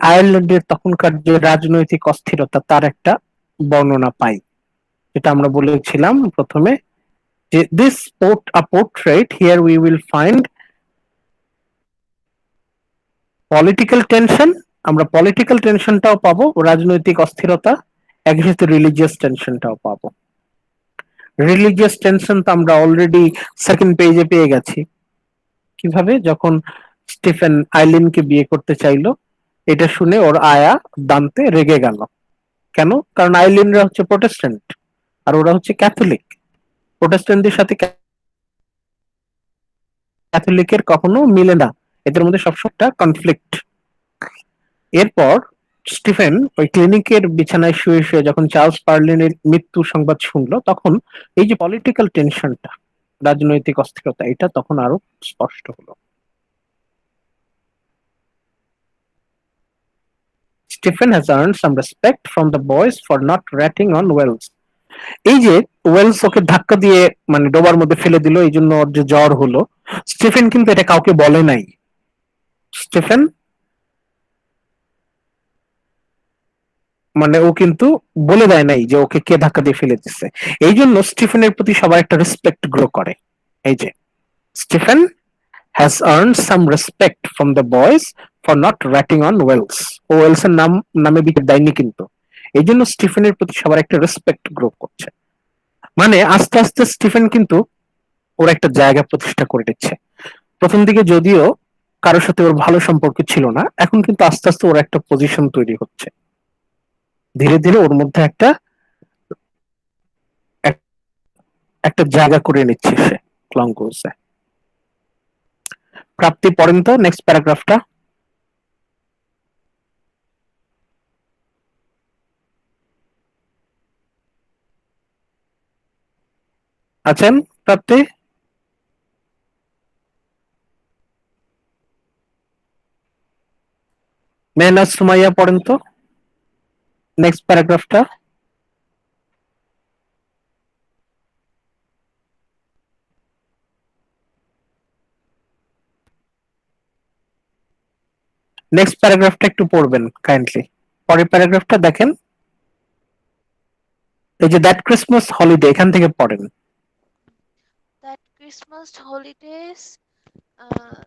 আয়ারল্যান্ডের তখনকার যে রাজনৈতিক অস্থিরতা তার একটা বর্ণনা পাই, যেটা আমরা বলেছিলাম প্রথমে যে this portrait here we will find political tension. আমরা পলিটিক্যাল টেনশনটাও পাবো, রাজনৈতিক অস্থিরতা, একই সাথে রিলিজিয়াস টেনশনটাও পাবো। রিলিজিয়াস টেনশন তো আমরা অলরেডি সেকেন্ড পেজে পেয়ে গেছি। কিভাবে? যখন স্টিফেন আইলিনকে বিয়ে করতে চাইলো, এটা শুনে ওর আয়া দান্তে রেগে গেল। কেন? কারণ আইলিনরা হচ্ছে প্রোটেস্ট্যান্ট আর ওরা হচ্ছে ক্যাথলিক। প্রোটেস্ট্যান্টদের সাথে ক্যাথলিকের কখনো মিলে না, এদের মধ্যে সবসময় একটা কনফ্লিক্ট। এরপর স্টিফেন ওই ক্লিনিকের বিছানায় শুয়ে শুয়ে যখন চার্লস পার্লিনের মৃত্যু সংবাদ শুনলো, তখন এই যে পলিটিক্যাল টেনশনটা, রাজনৈতিক অস্থিরতা, এটা তখন আরো স্পষ্ট হলো। Stephen has earned some respect from the boys for not ratting on Wells. এই যে ওয়েলস ওকে ধাক্কা দিয়ে মানে ডোবার মধ্যে ফেলে দিল, এই জন্য ওর যে জ্বর হলো, স্টিফেন কিন্তু এটা কাউকে বলে নাই। স্টিফেন মানে ও কিন্তু বলে দেয় নাই যে ওকে কে ধাক্কা দিয়ে ফেলে দিচ্ছে। এই জন্য স্টিফেনের প্রতি সবার একটা রেসপেক্ট গ্রো করে। এই যে Stephen has earned some respect from the boys for not ratting on Wells. ও ওয়েলস এর নামে বিচার দেয়নি কিন্তু, এই জন্য স্টিফেনের প্রতি সবার একটা রেসপেক্ট গ্রো করছে। মানে আস্তে আস্তে স্টিফেন কিন্তু ওর একটা জায়গা প্রতিষ্ঠা করে দিচ্ছে। প্রথম দিকে যদিও কারোর সাথে ওর ভালো সম্পর্ক ছিল না, এখন কিন্তু আস্তে আস্তে ওর একটা পজিশন তৈরি হচ্ছে। ধীরে ধীরে ওর মধ্যে একটা একটা জায়গা করে নিচ্ছে সে ক্লঙ্গোসে। প্রাপ্তি পড়েন তো নেক্সট প্যারাগ্রাফটা। আছেন প্রাপ্তি? মেহনাজ সুমাইয়া পড়েন তো নেক্সট প্যারাগ্রাফটা। নেক্সট প্যারাগ্রাফটা একটু পড়বেন কাইন্ডলি। পরের প্যারাগ্রাফটা দেখেন, এই যে দ্যাট ক্রিসমাস হলিডে, এখান থেকে পড়েন। That Christmas holidays, uh,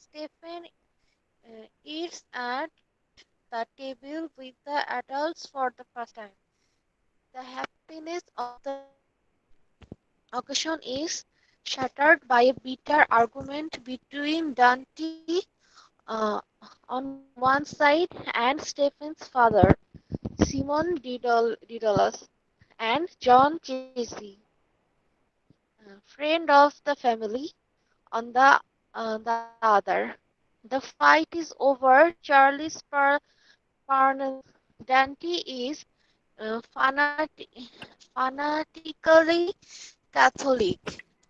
Stephen eats at the table with the adults for the first time. The happiness of the occasion is shattered by a bitter argument between Dante on one side and Stephen's father, Simon Dedalus, and John Casey, friend of the family, on the other. The fight is over. Parnell. Dante is fanatically Catholic,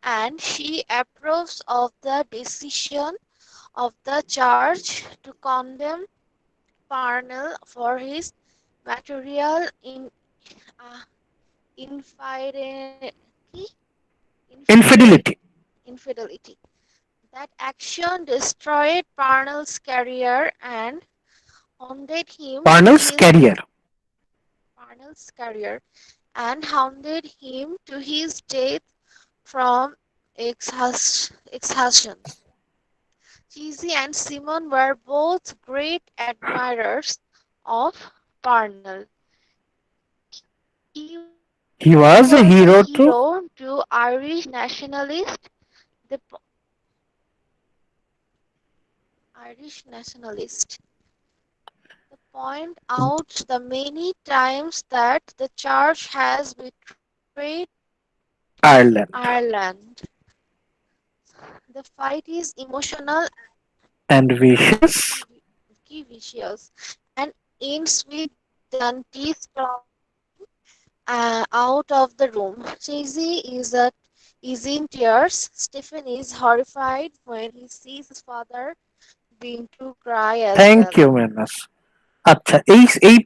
and she approves of the decision of the church to condemn Parnell for his material uh, infidelity. Infidelity. Infidelity. That action destroyed Parnell's career and hounded him to Parnell's his career. Parnell's career and hounded him to his death from exhaustion. Cheesy and Simon were both great admirers of Parnell. He was a He was a hero hero to to Irish nationalists. The Irish nationalists. They point out the many times that the church has betrayed Ireland Ireland. The fight is emotional and vicious. and vicious and ends with Dante storming out of the room. Is in tears. Stephen is horrified when he sees his father being to cry as thank well. You menace. আচ্ছা, এই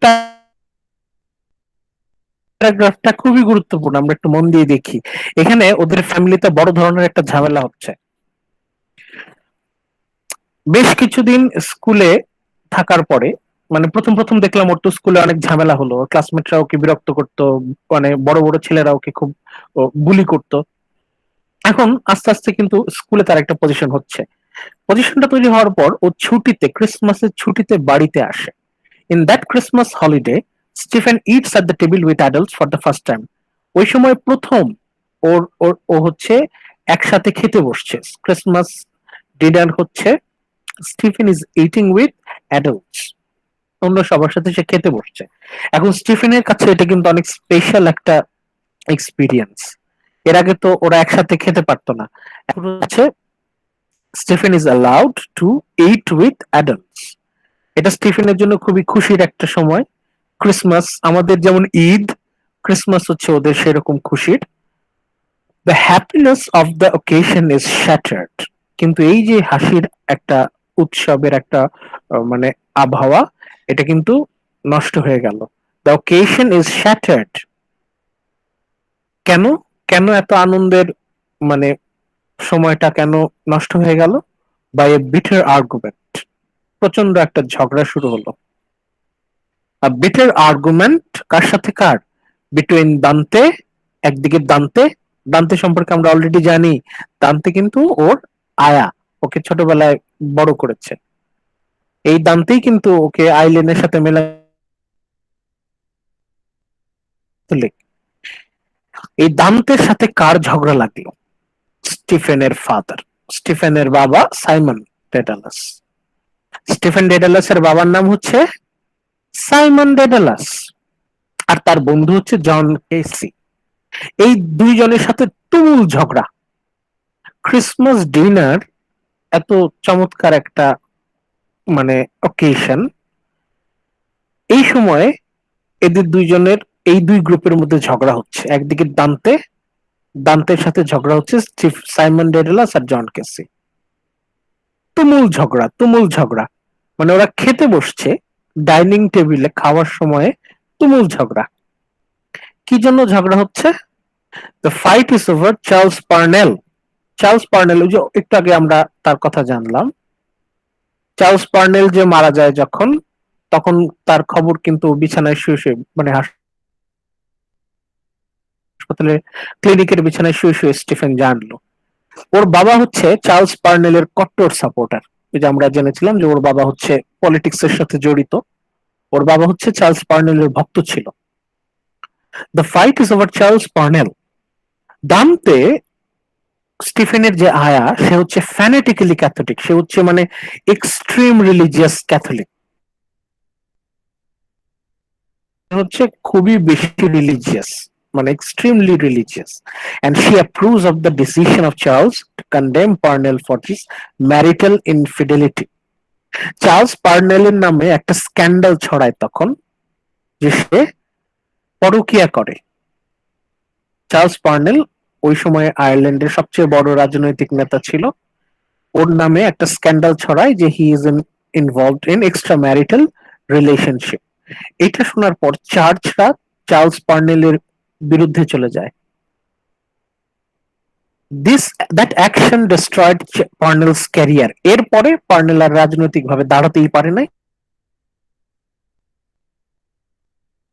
প্যারাগ্রাফটা খুবই গুরুত্বপূর্ণ, আমরা একটু মন দিয়ে দেখি। এখানে ওদের ফ্যামিলিতে বড় ধরনের একটা ঝামেলা হচ্ছে। বেশ কিছুদিন স্কুলে থাকার পরে, মানে প্রথম প্রথম দেখলাম ওর তো স্কুলে অনেক ঝামেলা হলো, ক্লাসমেটরা ওকে বিরক্ত করতো, মানে বড় বড় ছেলেরা ওকে খুব বুলি করতো। এখন আস্তে আস্তে কিন্তু স্কুলে তার একটা পজিশন হচ্ছে। পজিশনটা তৈরি হওয়ার পর ও ছুটিতে, ক্রিসমাসের ছুটিতে বাড়িতে আসে। In that Christmas holiday Stephen it's at the table with adults for the first time. ওই সময় প্রথম ও হচ্ছে একসাথে খেতে বসছে। ক্রিসমাস ডিনার হচ্ছে, Stephen is eating with adults, অন্য সবার সাথে সে খেতে বসছে। এখন স্টিফেনের কাছে এটা কিন্তু অনেক স্পেশাল একটা এক্সপিরিয়েন্স। এর আগে তো ওরা একসাথে খেতে পারতো না। এখন হচ্ছে Stephen is allowed to it with adults. এটা স্টিফেনের জন্য খুবই খুশির একটা সময়। ক্রিসমাস আমাদের যেমন ঈদ, ক্রিসমাস হচ্ছে ওদের সেরকম খুশির। The happiness of the occasion is shattered. কিন্তু এই যে হাসির একটা, উৎসবের একটা মানে আবহাওয়া, এটা কিন্তু নষ্ট হয়ে গেল। The occasion is shattered. কেন? কেন এত আনন্দের মানে সময়টা কেন নষ্ট হয়ে গেল? By a bitter argument. প্রচন্ড একটা ঝগড়া শুরু হলো। বিটার আর্গুমেন্ট কার সাথে কার? বিটুইন দান্তে, একদিকে দান্তে, দান্তে সম্পর্কে আমরা অলরেডি জানি। দান্তে কিন্তু ওর আয়া, ওকে ছোটবেলায় বড় করেছে। এই দান্তেই কিন্তু ওকে আইলেনের সাথে এই দান্তের সাথে কার ঝগড়া লাগলো? স্টিফেনের ফাদার, স্টিফেনের বাবা সাইমন ডেডালাস। স্টিফেন ডেডালাস এর বাবার নাম হচ্ছে সাইমন ডেডালাস, আর তার বন্ধু হচ্ছে জন কেসি। এই দুইজনের সাথে তুমুল ঝগড়া। ক্রিসমাস ডিনার এত চমৎকার একটা মানে অকেশন, এই সময়ে এদের দুইজনের, এই দুই গ্রুপের মধ্যে ঝগড়া হচ্ছে। একদিকে দান্তের সাথে ঝগড়া হচ্ছে সাইমন ডেডালাস আর জন কেসি। তুমুল ঝগড়া, তুমুল ঝগড়া, মানে ওরা খেতে বসছে ডাইনিং টেবিলে খাওয়ার সময়, তুমুল ঝগড়া। কি জন্য ঝগড়া হচ্ছে? The fight is over Charles Parnell. Charles Parnell, ওই যে একটু আগে আমরা তার কথা জানলাম, চার্লস পার্নেল যে মারা যায় যখন, তখন তার খবর কিন্তু বিছানায় শুয়ে শুয়ে, মানে হাসপাতালে ক্লিনিকের বিছানায় শুয়ে শুয়ে স্টিফেন জানলো। ওর বাবা হচ্ছে চার্লস পার্নেলের কট্টর সাপোর্টার। ওই যে আমরা জেনেছিলাম যে ওর বাবা হচ্ছে পলিটিক্স এর সাথে জড়িত, ওর বাবা হচ্ছে চার্লস পার্নেলের ভক্ত ছিল। The fight is over Charles Parnell. Dante, স্টিফেনের যে আয়া, সে হচ্ছে ফ্যানেটিক্যালি ক্যাথলিক, সে হচ্ছে মানে এক্সট্রিম রিলিজিয়াস ক্যাথলিক, হচ্ছে খুবই বেশি রিলিজিয়াস, মানে extremely religious, and she approves of the decision of Charles to condemn Parnell for his marital infidelity. Charles পার্নেলের নামে একটা স্ক্যান্ডাল ছড়ায় তখন, যে সে পরকীয়া করে। চার্লস পার্নেল ওই সময় আয়ারল্যান্ডের সবচেয়ে বড় রাজনৈতিক নেতা ছিল। ওর নামে একটা স্ক্যান্ডাল ছড়ায় যে he is involved in extra marital relationship. এটা শোনার পর চার্চরা চার্লস পার্নেলের বিরুদ্ধে চলে যায়। This that action destroyed Parnell's career. এরপরে পার্নেল আর রাজনৈতিকভাবে দাঁড়াতেই পারে নাই,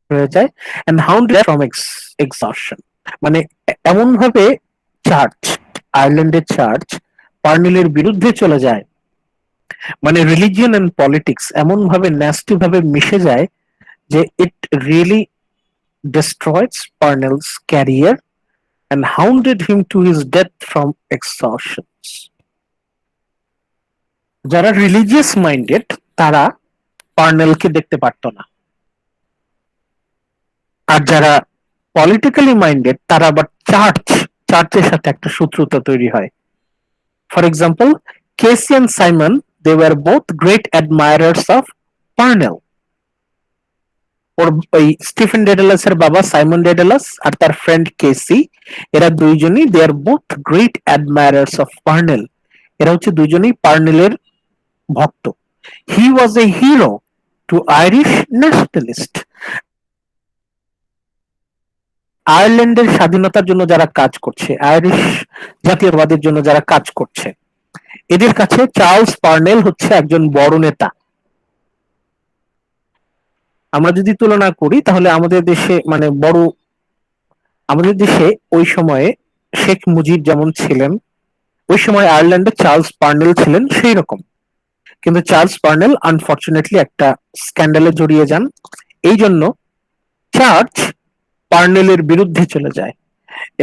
হয়ে যায় and hounded from exhaustion। মানে এমন ভাবে চার্চ, আয়ারল্যান্ডের চার্চ পার্নেলের বিরুদ্ধে চলে যায়, মানে রিলিজিয়ন এন্ড পলিটিক্স এমন ভাবে ন্যাস্টি ভাবে মিশে যায় যে it really destroys Parnell's career and hounded him to his death from exhaustion। যারা রিলিজিয়াস মাইন্ডেড তারা পার্নেলকে দেখতে পারতো না, আর যারা পলিটিক্যালি মাইন্ডেড তারা আবার চার্চের সাথে একটা শত্রুতা তৈরি হয়। For example, Casey and Simon, they were both great admirers of Parnell. ওর ওই স্টিফেন ডেডালাস এর বাবা সাইমন ডেডালাস আর তার ফ্রেন্ড কেসি, এরা দুইজনই they are both great admirers of Parnell. এরা হচ্ছে দুইজনই পার্নেলের ভক্ত। He was a hero to Irish nationalist. আয়ারল্যান্ডের স্বাধীনতার জন্য যারা কাজ করছে, আইরিশ জাতীয়তাবাদের জন্য যারা কাজ করছে, এদের কাছে চার্লস পার্নেল হচ্ছে একজন বড় নেতা। আমরা যদি তুলনা করি তাহলে আমাদের দেশে মানে আমাদের দেশে ওই সময়ে শেখ মুজিব যেমন ছিলেন, ওই সময় আয়ারল্যান্ডে চার্লস পার্নেল ছিলেন সেই রকম। কিন্তু চার্লস পার্নেল আনফরচুনেটলি একটা স্ক্যান্ডালে জড়িয়ে যান, এই জন্য চার্চ পার্নেলের বিরুদ্ধে চলে যায়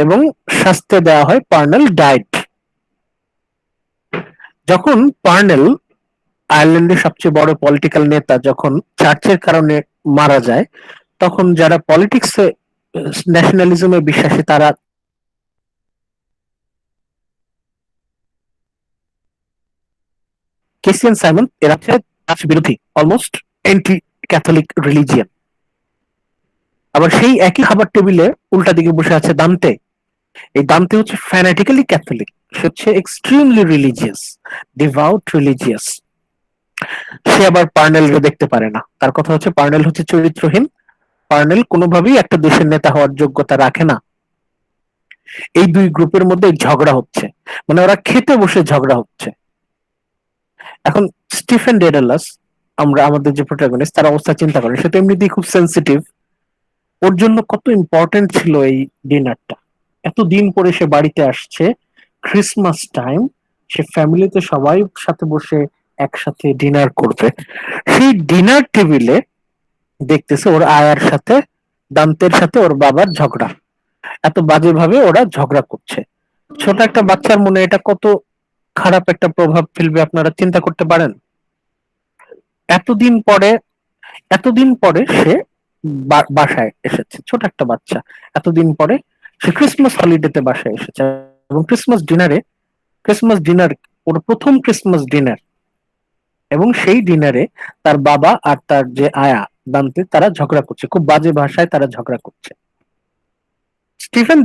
এবং শাস্তি দেওয়া হয়, পার্নেল ডাইড। যখন পার্নেল, আয়ারল্যান্ডের সবচেয়ে বড় পলিটিক্যাল নেতা, যখন চার্চের কারণে মারা যায়, তখন যারা পলিটিক্সে ন্যাশনালিজমে বিশ্বাসী তারা কেসি এন্ড সাইমন এরা চার্চ বিরোধী, অলমোস্ট এন্টি ক্যাথলিক রিলিজিয়ান। আবার সেই একই খাবার টেবিলে উল্টা দিকে বসে আছে দান্তে। এই দান্তে হচ্ছে ফ্যানাটিক্যালি ক্যাথলিক, সে হচ্ছে এক্সট্রিমলি রিলিজিয়াস, ডিভাউট রিলিজিয়াস। সে আবার পার্নেলকে দেখতে পারে না। তার কথা হচ্ছে পার্নেল হচ্ছে চরিত্রহীন, পার্নেল কোনোভাবেই একটা দেশের নেতা হওয়ার যোগ্যতা রাখে না। এই দুই গ্রুপের মধ্যে ঝগড়া হচ্ছে, মানে ওরা খেতে বসে ঝগড়া হচ্ছে। এখন স্টিফেন ডেডালাস, আমরা আমাদের যে প্রোটাগনিস্ট, তার অবস্থা চিন্তা করেন, সে তো এমনিতেই খুব সেন্সিটিভ। ওর জন্য কত ইম্পর্টেন্ট ছিল এই ডিনারটা। এতদিন পরে সে বাড়িতে আসছে, ক্রিসমাস টাইম, সে ফ্যামিলিতে সবাই সাথে বসে একসাথে ডিনার করবে। সেই ডিনার টেবিলে দেখতেছে ওর আয়ার সাথে, দান্তের সাথে ওর বাবার ঝগড়া। এত বাজে ভাবে ওরা ঝগড়া করছে। ছোট একটা বাচ্চার মনে এটা কত খারাপ একটা প্রভাব ফেলবে আপনারা চিন্তা করতে পারেন। এতদিন পরে সে বাসায় এসেছে, ছোট একটা বাচ্চা, এতদিন পরে সে ক্রিসমাস হলিডেতে বাসায় এসেছে এবং ক্রিসমাস ডিনার, ওর প্রথম ক্রিসমাস ডিনার, এবং সেই ডিনারে তার বাবা আর তার যে আয়া দান্তে তারা ঝগড়া করছে, খুব বাজে ভাষায় তারা ঝগড়া করছে। স্টিফেন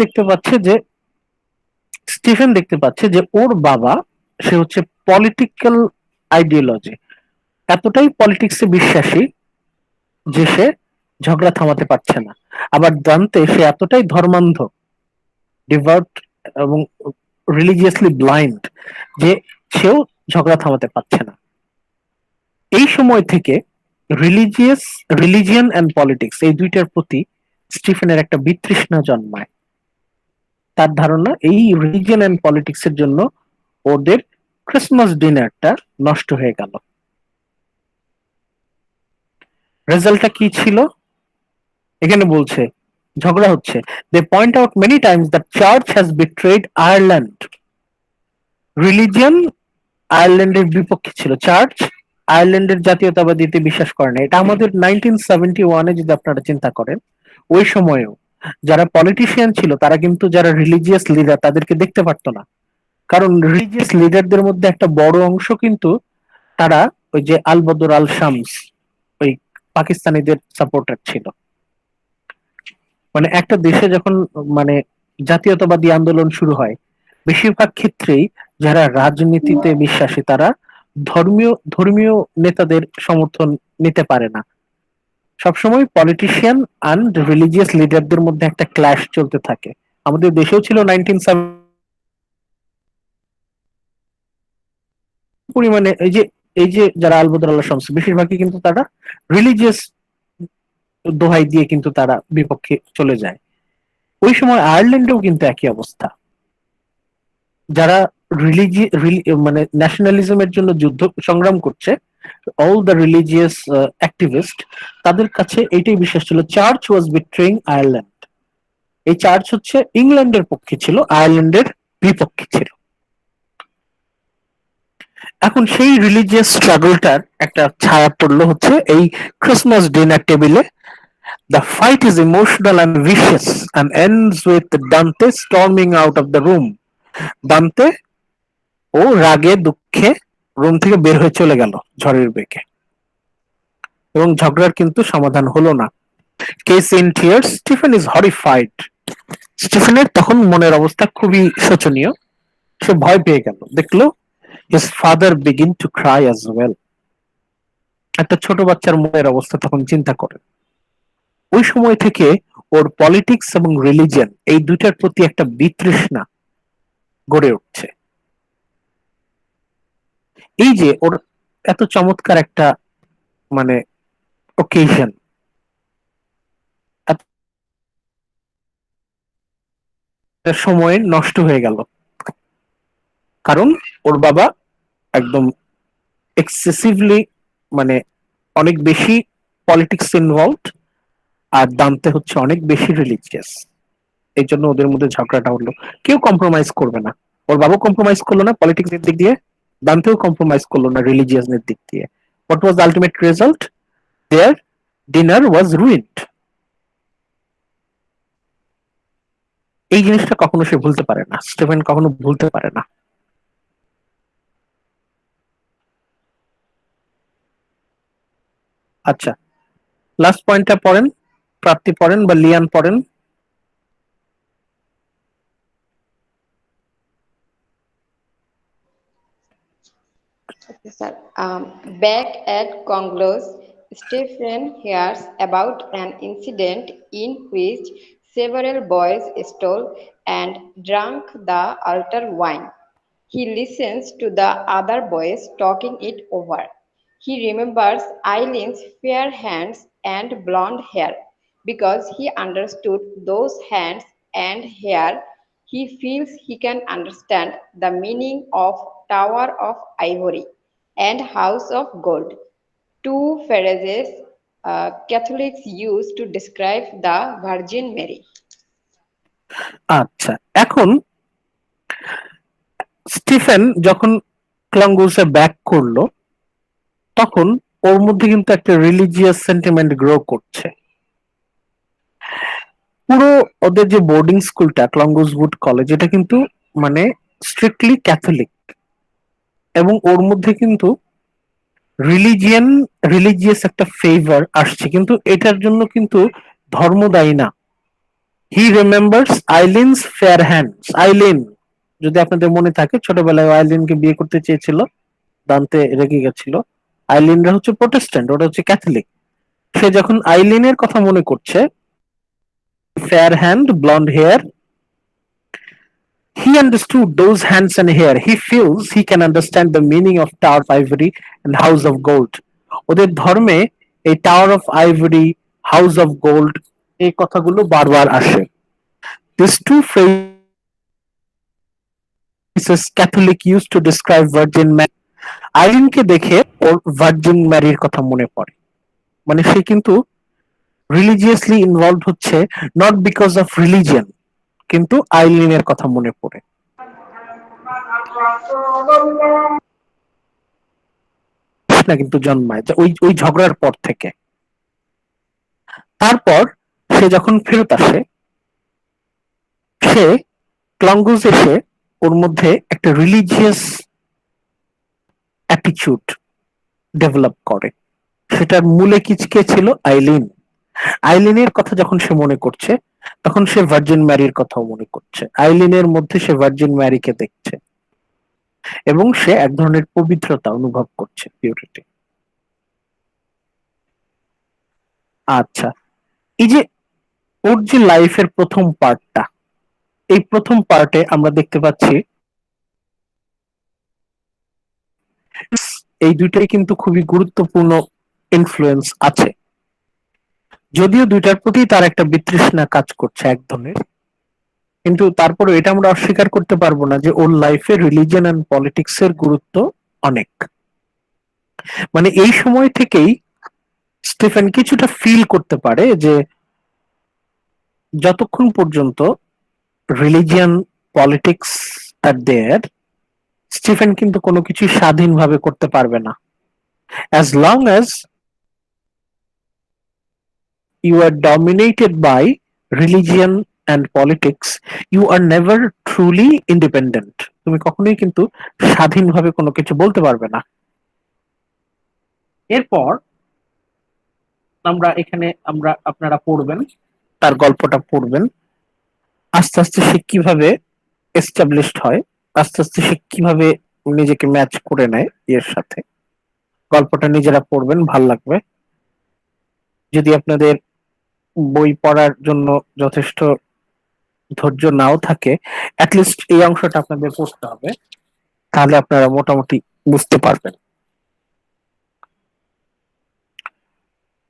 দেখতে পাচ্ছে যে ওর বাবা, সে হচ্ছে পলিটিক্যাল আইডিওলজি, এতটাই পলিটিক্সে বিশ্বাসী যে সে ঝগড়া থামাতে পারছে না। আবার দান্তে সে এতটাই ধর্মান্ধ, ডিভার্ট এবং রিলিজিয়াসলি ব্লাইন্ড যে সেও ঝগড়া থামাতে পারছে না। এই সময় থেকে রিলিজিয়ন এন্ড পলিটিক্স এই দুইটার প্রতি স্টিফেনের একটা বিতৃষ্ণা জন্মায়। তার ধারণা এই রিলিজিয়ন এন্ড পলিটিক্স এর জন্য ওদের ক্রিসমাস ডিনারটা নষ্ট হয়ে গেল। রেজাল্টটা কি ছিল? এখানে বলছে ঝগড়া হচ্ছে। They point out many times that church has betrayed Ireland. Religion আয়ারল্যান্ডের বিপক্ষে ছিল, চার্চ আয়ারল্যান্ডের জাতীয়তাবাদীতে বিশ্বাস করে না। এটা আমাদের 1971-এ যদি আপনারা চিন্তা করেন, ওই সময়েও যারা পলিটিশিয়ান ছিল তারা কিন্তু যারা রিলিজিয়াস লিডার তাদেরকে দেখতে পারতো না, কারণ রিলিজিয়াস লিডারদের মধ্যে একটা বড় অংশ কিন্তু তারা ওই যে আল বদর আল শামস, ওই পাকিস্তানিদের সাপোর্টার ছিল। মানে একটা দেশে যখন মানে জাতীয়তাবাদী আন্দোলন শুরু হয়, বেশিরভাগ ক্ষেত্রেই যারা রাজনীতিতে বিশ্বাসী তারা ধর্মীয় ধর্মীয় নেতাদের সমর্থন নিতে পারে না। সবসময় পলিটিশিয়ান অ্যান্ড রিলিজিয়াস লিডারদের মধ্যে একটা ক্ল্যাশ চলতে থাকে। আমাদের দেশেও ছিল 1970 পরিমাণে। এই যে যারা আল বদর আল্লাহ শামস বেশিরভাগই কিন্তু তারা রিলিজিয়াস দোহাই দিয়ে কিন্তু তারা বিপক্ষে চলে যায়। ওই সময় আয়ারল্যান্ডেও কিন্তু একই অবস্থা। যারা মানে ন্যাশনালিজমের জন্য যুদ্ধ সংগ্রাম করছে, অল দ্য রিলিজিয়াস অ্যাক্টিভিস্ট, তাদের কাছে এইটাই বিশ্বাস ছিল, চার্চ ওয়াজ বিট্রেইং আয়ারল্যান্ড। এই চার্চ হচ্ছে ইংল্যান্ডের পক্ষে ছিল, আয়ারল্যান্ডের বিপক্ষে ছিল। এখন সেই রিলিজিয়াস স্ট্রাগলটার একটা ছায়া পড়লো হচ্ছে এই ক্রিসমাস ডিনার টেবিলে। The fight is emotional and vicious and ends with Dante storming out of the room. Dante ও রাগে দুঃখে রুম থেকে বের হয়ে চলে গেল ঝড়ের বেগে, এবং ঝগড়ার কিন্তু সমাধান হলো না। Case in tears, Stephen is horrified. স্টিফেনের তখন মনের অবস্থা খুবই শোচনীয়, সে ভয় পেয়ে গেল, দেখলো his father begin to cry as well. একটা ছোট বাচ্চার মনের অবস্থা তখন চিন্তা করেন। ওই সময় থেকে ওর পলিটিক্স এবং রিলিজিয়ন এই দুইটার প্রতি একটা বিতৃষ্ণা গড়ে উঠছে। এই যে ওর এত চমৎকার একটা মানে ওকেশন, সময় নষ্ট হয়ে গেল, কারণ ওর বাবা একদম এক্সেসিভলি মানে অনেক বেশি পলিটিক্স ইনভলভড, আর দান্তে হচ্ছে অনেক বেশি রিলিজিয়াস। এই জন্য ওদের মধ্যে ঝগড়াটা হলো। কেউ কম্প্রোমাইজ করবে না, ওর বাবা কম্প্রোমাইজ করলো না পলিটিক্স এর দিক দিয়ে, দান্তেও কম্প্রোমাইজ করলো না রিলিজিয়াস এর দিক দিয়ে। What was the ultimate result? Their dinner was ruined. এই জিনিসটা কখনো সে ভুলতে পারে না, স্টিফেন কখনো ভুলতে পারে না। আচ্ছা, লাস্ট পয়েন্টটা পড়েন, প্রাপ্তি পড়েন বা লিয়ান পড়েন। Okay, sir. Back at Conglos, Stephen hears about an incident in which several boys stole and drank the altar wine. He listens to the other boys talking it over. He remembers Eileen's fair hands and blonde hair because he understood those hands and hair. He feels he can understand the meaning of Tower of Ivory and House of Gold, two phrases Catholics use to describe the Virgin Mary. আচ্ছা, এখন স্টিফেন যখন ক্লঙ্গুসে ব্যাক করলো তখন ওর মধ্যে কিন্তু একটা রিলিজিয়াস সেন্টিমেন্ট গ্রো করছে। পুরো ওদের যে বোর্ডিং স্কুলটা ক্লঙ্গুসউড কলেজ, এটা কিন্তু মানে স্ট্রিক্টলি ক্যাথলিক, এবং ওর মধ্যে কিন্তু রিলিজিয়াস একটা ফেভার আসছে, কিন্তু এটার জন্য কিন্তু ধর্ম দায়ী না। হি রিমেম্বার্স আইলিনস ফেয়ার হ্যান্ডস। আইলিন, যদি আপনাদের মনে থাকে, ছোটবেলায় আইলিনকে বিয়ে করতে চেয়েছিল, দান্তে রেগে গেছিল। আইলিনরা হচ্ছে প্রোটেস্ট্যান্ট, ওটা হচ্ছে ক্যাথলিক। সে যখন আইলিনের কথা মনে করছে, fair hand, blonde hair, he understood those hands and hair. He feels he can understand the meaning of Tower of Ivory and House of Gold. ওদের ধর্মে এই tower of ivory, house of gold, এই কথাগুলো বারবার আসে। These two phrases Mrs. Catholic used to describe Virgin Mary. আইরিনকে দেখে ওর ভার্জিন ম্যারির কথা মনে পড়ে। মানে সে কিন্তু রিলিজিয়াসলি ইনভলভ হচ্ছে, নট বিকজ অফ রিলিজিয়ন, কিন্তু আইলিনের কথা মনে পড়ে। না কিন্তু জন্মায় ওই ওই ঝগড়ার পর থেকে। তারপর সে যখন ফেরত আসে, সে ক্লঙ্গুজ এসে ওর মধ্যে একটা রিলিজিয়াস অ্যাটিচিউড ডেভেলপ করে। সেটার মূলে কে ছিল? আইলিন। আইলিনের কথা যখন সে মনে করছে, তখন সে ভার্জিন ম্যারির কথাও মনে করছে। আইলিনের মধ্যে সে ভার্জিন ম্যারিকে দেখছে এবং সে এক ধরনের পবিত্রতা অনুভব করছে, পিউরিটি। আচ্ছা, এই যে ওর যে লাইফের প্রথম পার্টটা, এই প্রথম পার্টে আমরা দেখতে পাচ্ছি এই দুইটাই কিন্তু খুবই গুরুত্বপূর্ণ ইনফ্লুয়েন্স আছে, যদিও দুইটার প্রতি তার একটা বিতৃষ্ণা কাজ করছে এক ধরনের, কিন্তু তারপরে এটা আমরা অস্বীকার করতে পারবো না যে ওর লাইফে রিলিজিয়ন এন্ড পলিটিক্স এর গুরুত্ব অনেক। মানে এই সময় থেকেই স্টিফেন কিছুটা ফিল করতে পারে যে যতক্ষণ পর্যন্ত রিলিজিয়ন পলিটিক্স আর দেয়ার, স্টিফেন কিন্তু কোনো কিছু স্বাধীনভাবে করতে পারবে না। as long as you are dominated by religion and politics, you are never truly independent. তুমি কখনোই কিন্তু স্বাধীনভাবে কোনো কিছু বলতে পারবে না। এরপর আপনারা পড়বেন, তার গল্পটা পড়বেন, আস্তে আস্তে সে কিভাবে এস্টাবলিশড হয়, আস্তে আস্তে সে কিভাবে নিজেকে ম্যাচ করে নেয় এর সাথে। গল্পটা নিজেরা পড়বেন, ভাল লাগবে। যদি আপনাদের বই পড়ার জন্য যথেষ্ট ধৈর্য নাও থাকে, অ্যাটলিস্ট এই অংশটা আপনাদের পড়তে হবে, তাহলে আপনারা মোটামুটি বুঝতে পারবেন।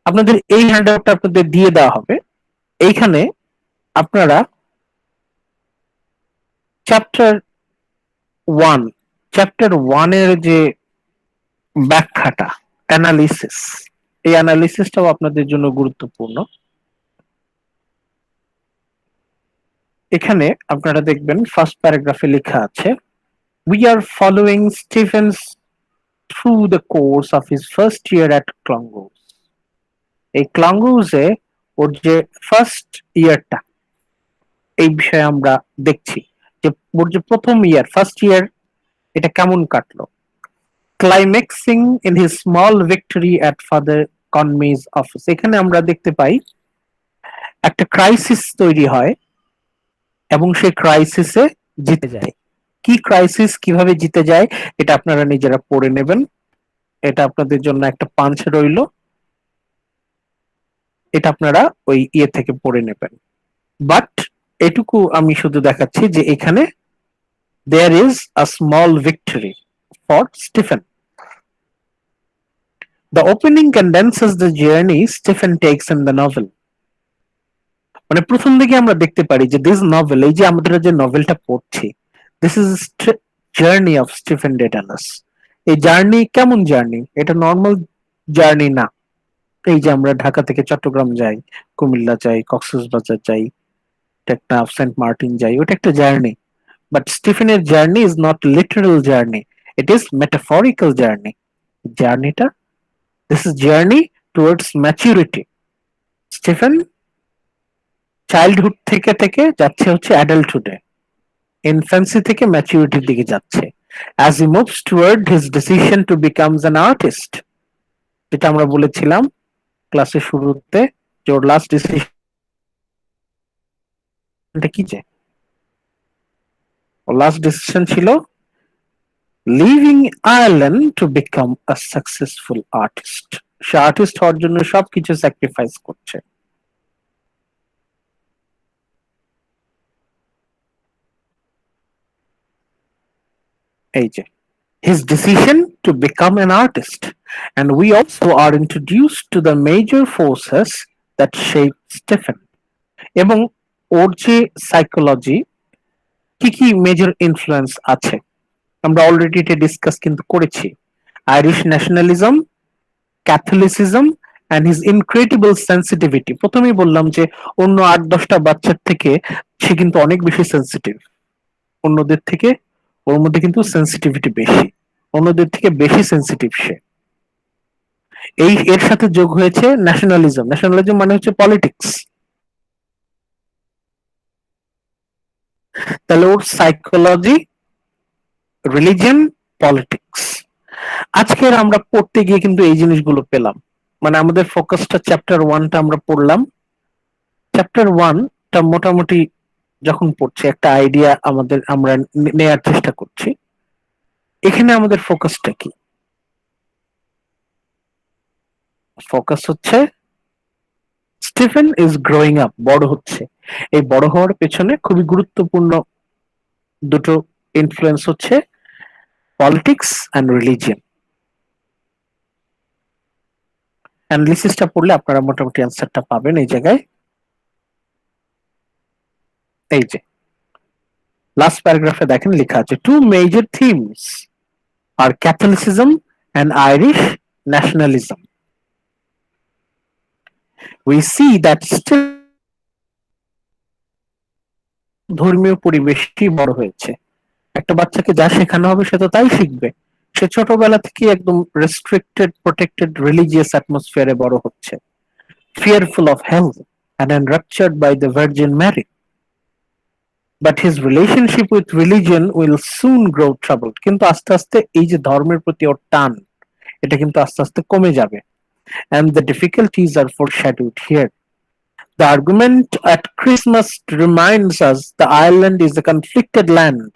আপনাদের এই হ্যান্ডআউটটা আপনাদের দিয়ে দেওয়া হবে। এইখানে আপনারা চ্যাপ্টার ওয়ান এর যে ব্যাখ্যাটা, অ্যানালিসিস, এই অ্যানালিসিসটাও আপনাদের জন্য গুরুত্বপূর্ণ। এখানে আপনারা দেখবেন ফার্স্ট প্যারাগ্রাফে লেখা আছে, we are following Stevens through the course of his first year at Clongowes. এই ক্লঙ্গোজে ওর যে ফার্স্ট ইয়ারটা, এই বিষয়ে আমরা দেখছি যে ওর যে প্রথম ইয়ার, ফার্স্ট ইয়ার, এটা কেমন কাটলো। Climaxing in his small victory at Father Conmee's office, এখানে আমরা দেখতে পাই একটা ক্রাইসিস তৈরি হয় এবং সেই ক্রাইসিসে জিতে যায়। কি ক্রাইসিস, কিভাবে জিতে যায়, এটা আপনারা নিজেরা পড়ে নেবেন। এটা আপনাদের জন্য একটা পাঞ্চ রইল, এটা আপনারা ওই ইয়ে থেকে পড়ে নেবেন। বাট এটুকু আমি শুধু দেখাচ্ছি যে এখানে there is a small victory for Stephen. The opening condenses the journey Stephen takes in the novel. মানে প্রথম দিকে আমরা দেখতে পারি যে দিস নভেল, এই যে আমরা যে নভেলটা পড়ছি, this is journey of Stephen Daedalus. এই জার্নি কেমন জার্নি? এটা নর্মাল জার্নি না। এই যে আমরা ঢাকা থেকে চট্টগ্রাম যাই, কুমিল্লা যাই, কক্সবাজার যাই, টেকনাফ, সেন্ট মার্টিন যাই, ওটা একটা জার্নি। বাট স্টিফেনের journey is not literal journey, it is metaphorical journey. জার্নিটা, this is journey towards maturity. Stephen childhood থেকে থেকে যাচ্ছে হচ্ছে অ্যাডাল্টহুডে, ইনফ্যান্সি থেকে ম্যাচুরিটির দিকে যাচ্ছে, as he moves toward his decision to become an artist, যেটা আমরা বলেছিলাম ক্লাসের শুরুতে, যে ওর লাস্ট ডিসিশনটা কি, যে ওর লাস্ট ডিসিশন ছিল living Ireland to become a successful artist. Say artist হওয়ার জন্য সবকিছু স্যাক্রিফাইস করছে। এই যে his decision to become an artist, and we also are introduced to the major forces that shape Stephen. এবং ওর যে সাইকোলজি, কি কি মেজর ইনফ্লুয়েন্স আছে আমরা অলরেডি এটা ডিসকাস কিন্তু করেছি। Irish nationalism, Catholicism and his incredible sensitivity. প্রথমেই বললাম যে অন্য 8-10টা বাচ্চার থেকে সে কিন্তু অনেক বেশি সেন্সিটিভ। অন্যদের থেকে ওর মধ্যে কিন্তু সেন্সিটিভিটি বেশি, অন্যদের থেকে বেশি সেন্সিটিভ সে। এর সাথে যোগ হয়েছে ন্যাশনালিজম। ন্যাশনালিজম মানে হচ্ছে পলিটিক্স। তাহলে ওর সাইকোলজি, রিলিজিয়ন, পলিটিক্স। আজকের আমরা পড়তে গিয়ে কিন্তু এই জিনিসগুলো পেলাম। মানে আমাদের ফোকাসটা চ্যাপ্টার 1টা আমরা পড়লাম। চ্যাপ্টার 1টা মোটামুটি যখন পড়ছি একটা আইডিয়া আমরা নেয়ার চেষ্টা করছি। এখানে আমাদের ফোকাসটা কি? ফোকাস হচ্ছে স্টিফেন ইজ গ্রোয়িং আপ, বড় হচ্ছে। এই বড় হওয়ার পেছনে খুবই গুরুত্বপূর্ণ দুটো ইনফ্লুয়েন্স হচ্ছে পলিটিক্স অ্যান্ড রিলিজিয়ন। অ্যানালিসিসটা পড়লে আপনারা মোটামুটি অ্যান্সারটা পাবেন এই জায়গায়। এই যে লাস্ট প্যারাগ্রাফে দেখেন লেখা আছে, two major themes are Catholicism and Irish nationalism. We see that still ধর্মীয় পরিবেশই বড় হয়েছে। একটা বাচ্চাকে যা শেখানো হবে সে তো তাই শিখবে। সে ছোটবেলা থেকে একদম রেস্ট্রিক্টেড, প্রোটেক্টেড রিলিজিয়াস অ্যাটমসফিয়ারে বড় হচ্ছে, fearful of hell and enraptured by the Virgin Mary. But his relationship with religion will soon grow troubled. কিন্তু আস্তে আস্তে এই যে ধর্মের প্রতি ওর টান, এটা কিন্তু আস্তে আস্তে কমে যাবে। And the difficulties are foreshadowed here. The argument at Christmas reminds us the Ireland is a conflicted land.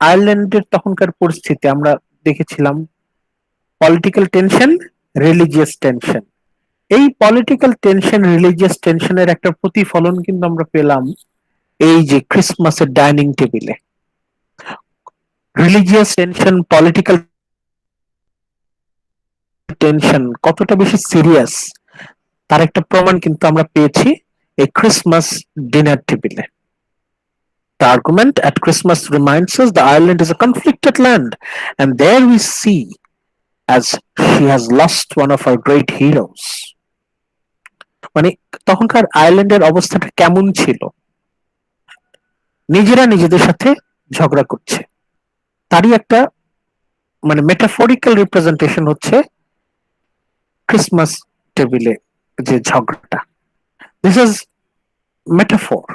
আয়ারল্যান্ডের তখনকার পরিস্থিতি আমরা দেখেছিলাম পলিটিক্যাল টেনশন, রিলিজিয়াস টেনশন। এই পলিটিক্যাল টেনশন, রিলিজিয়াস টেনশনের একটা প্রতিফলন কিন্তু আমরা পেলাম এই যে ক্রিসমাসের ডাইনিং টেবিলে। রিলিজিয়াস টেনশন, পলিটিক্যাল টেনশন কতটা বেশি সিরিয়াস তার একটা প্রমাণ কিন্তু আমরা পেয়েছি এই ক্রিসমাস ডিনার টেবিলে। The argument at Christmas reminds us the Ireland is a conflicted land, and there we see as she has lost one of her great heroes. মানে তখনকার আয়ারল্যান্ডের অবস্থাটা কেমন ছিল? নিজেরা নিজেদের সাথে ঝগড়া করছে, তারই একটা মানে মেটাফরিক্যাল রিপ্রেজেন্টেশন হচ্ছে ক্রিসমাস টেবিলে যে ঝগড়াটা। This is metaphor,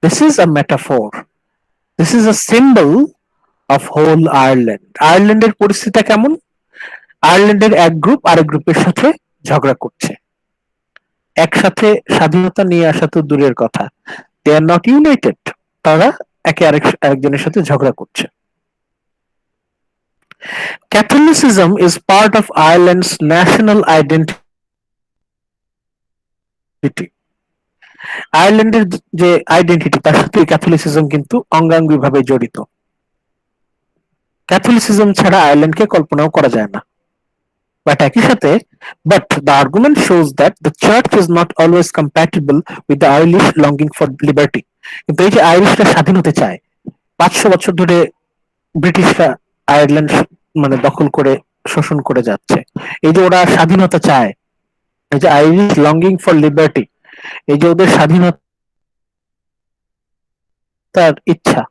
this is a metaphor, this is a symbol of whole Ireland. আয়ারল্যান্ডের পরিস্থিতি কেমন? আয়ারল্যান্ডের এক গ্রুপ আরেক গ্রুপের সাথে ঝগড়া করছে, একসাথে স্বাধীনতা নিয়ে আসা তো দূরের কথা, দে আর নট ইউনাইটেড। তারা আরেকজনের সাথে ঝগড়া করছে। Catholicism is part of Ireland's national identity. আয়ারল্যান্ডের যে আইডেন্টিটি তার সাথে ক্যাথলিসিজম কিন্তু অঙ্গাঙ্গিভাবে জড়িত। ক্যাথলিসিজম ছাড়া আয়ারল্যান্ডকে কল্পনাও করা যায় না। বাট একই সাথে but the argument shows that the church is not always compatible with the Irish longing for liberty. কিন্তু এই যে আইরিশরা স্বাধীন হতে চায়, 500 বছর ধরে ব্রিটিশরা আয়ারল্যান্ড মানে দখল করে শোষণ করে যাচ্ছে, এই যে ওরা স্বাধীনতা চায়, এই যে আইরিশ লঙ্গিং ফর লিবার্টি, এই যে ওদের স্বাধীনতার ইচ্ছা,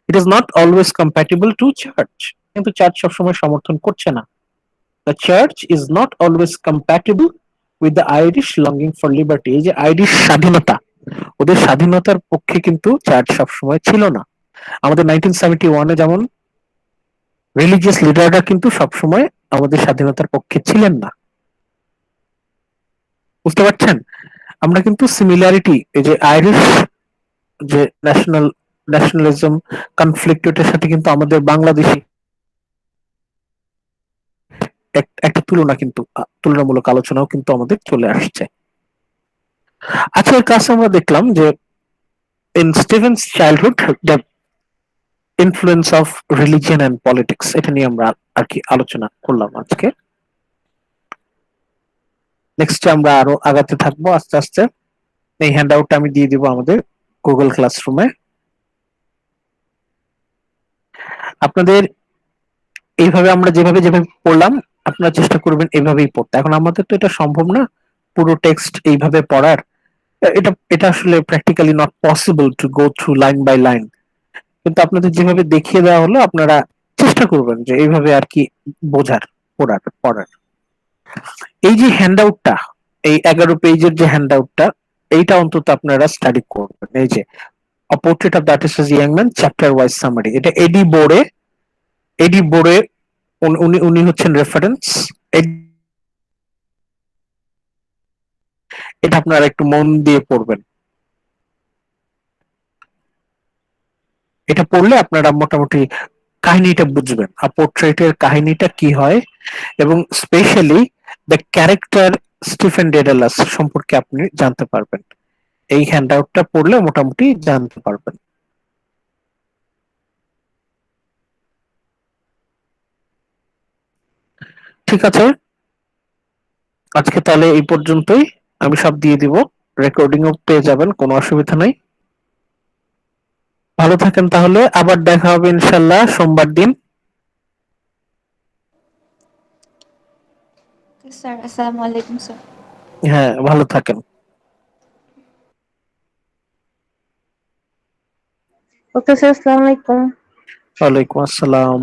ইট is not always compatible two church. কিন্তু চার্চ সবসময় সমর্থন করছে না। The church is not always compatible with the Irish longing for liberty. এই যে আইরিশ স্বাধীনতা, ওদের স্বাধীনতার পক্ষে কিন্তু চার্চ সবসময় ছিল না। আমাদের 1971-এ যেমন রিলিজিয়াস লিডাররা কিন্তু সবসময় আমাদের স্বাধীনতার পক্ষে ছিলেন না। বুঝতে পারছেন? আমরা কিন্তু সিমিলারিটি, এই যে আইরিশ যে ন্যাশনালিজম কনফ্লিক্ট, এটার সাথে কিন্তু আমাদের বাংলাদেশি একটা তুলনামূলক আলোচনাও কিন্তু আমাদের চলে আসছে। আজকের ক্লাসে আমরা দেখলাম যে in Stevens childhood the influence of religion and politics, এটা নিয়ে আমরা আর কি আলোচনা করলাম আজকে। নেক্সট আমরা আরো আগাতে থাকবো আস্তে আস্তে। এই হ্যান্ড আউটটা আমি দিয়ে দিব আমাদের গুগল ক্লাসরুমে। আপনাদের এইভাবে আমরা যেভাবে যেভাবে পড়লাম, আপনারা চেষ্টা করবেন এইভাবেই পড়তে। এখন আমাদের তো এটা সম্ভব না পুরো টেক্সট এইভাবে পড়ার। এটা এটা আসলে practically not possible to go through line by line. কিন্তু আপনাদের যেভাবে দেখিয়ে দেওয়া হলো, আপনারা চেষ্টা করবেন যে এইভাবে আর কি বোঝার, পড়ার। এই যে হ্যান্ডআউটটা, এই 11 পেজের যে হ্যান্ডআউটটা, এইটা অন্তত আপনারা স্টাডি করবেন। এই যে A Portrait of the Artist as a Young Man, chapter wise summary, এটা এডি বোরে উনি উনি হচ্ছেন রেফারেন্স। এটা আপনারা একটু মন দিয়ে পড়বেন। এটা পড়লে আপনারা মোটামুটি কাহিনীটা বুঝবেন, আর পোর্ট্রেটের কাহিনীটা কি হয়, এবং specially the character Stephen Daedalus সম্পর্কে আপনি জানতে পারবেন। এই হ্যান্ডআউটটা পড়লে মোটামুটি জানতে পারবেন। ঠিক আছে, আজকে তাহলে এই পর্যন্তই। আমি সব দিয়ে দিব, রেকর্ডিংও পেয়ে যাবেন, কোনো অসুবিধা নাই। ভালো থাকেন, তাহলে আবার দেখা হবে ইনশাল্লাহ সোমবার দিন। স্যার আসসালামু আলাইকুম স্যার। হ্যাঁ, ভালো থাকেন। ওকে স্যার, আসসালামু আলাইকুম। ওয়ালাইকুম আসসালাম।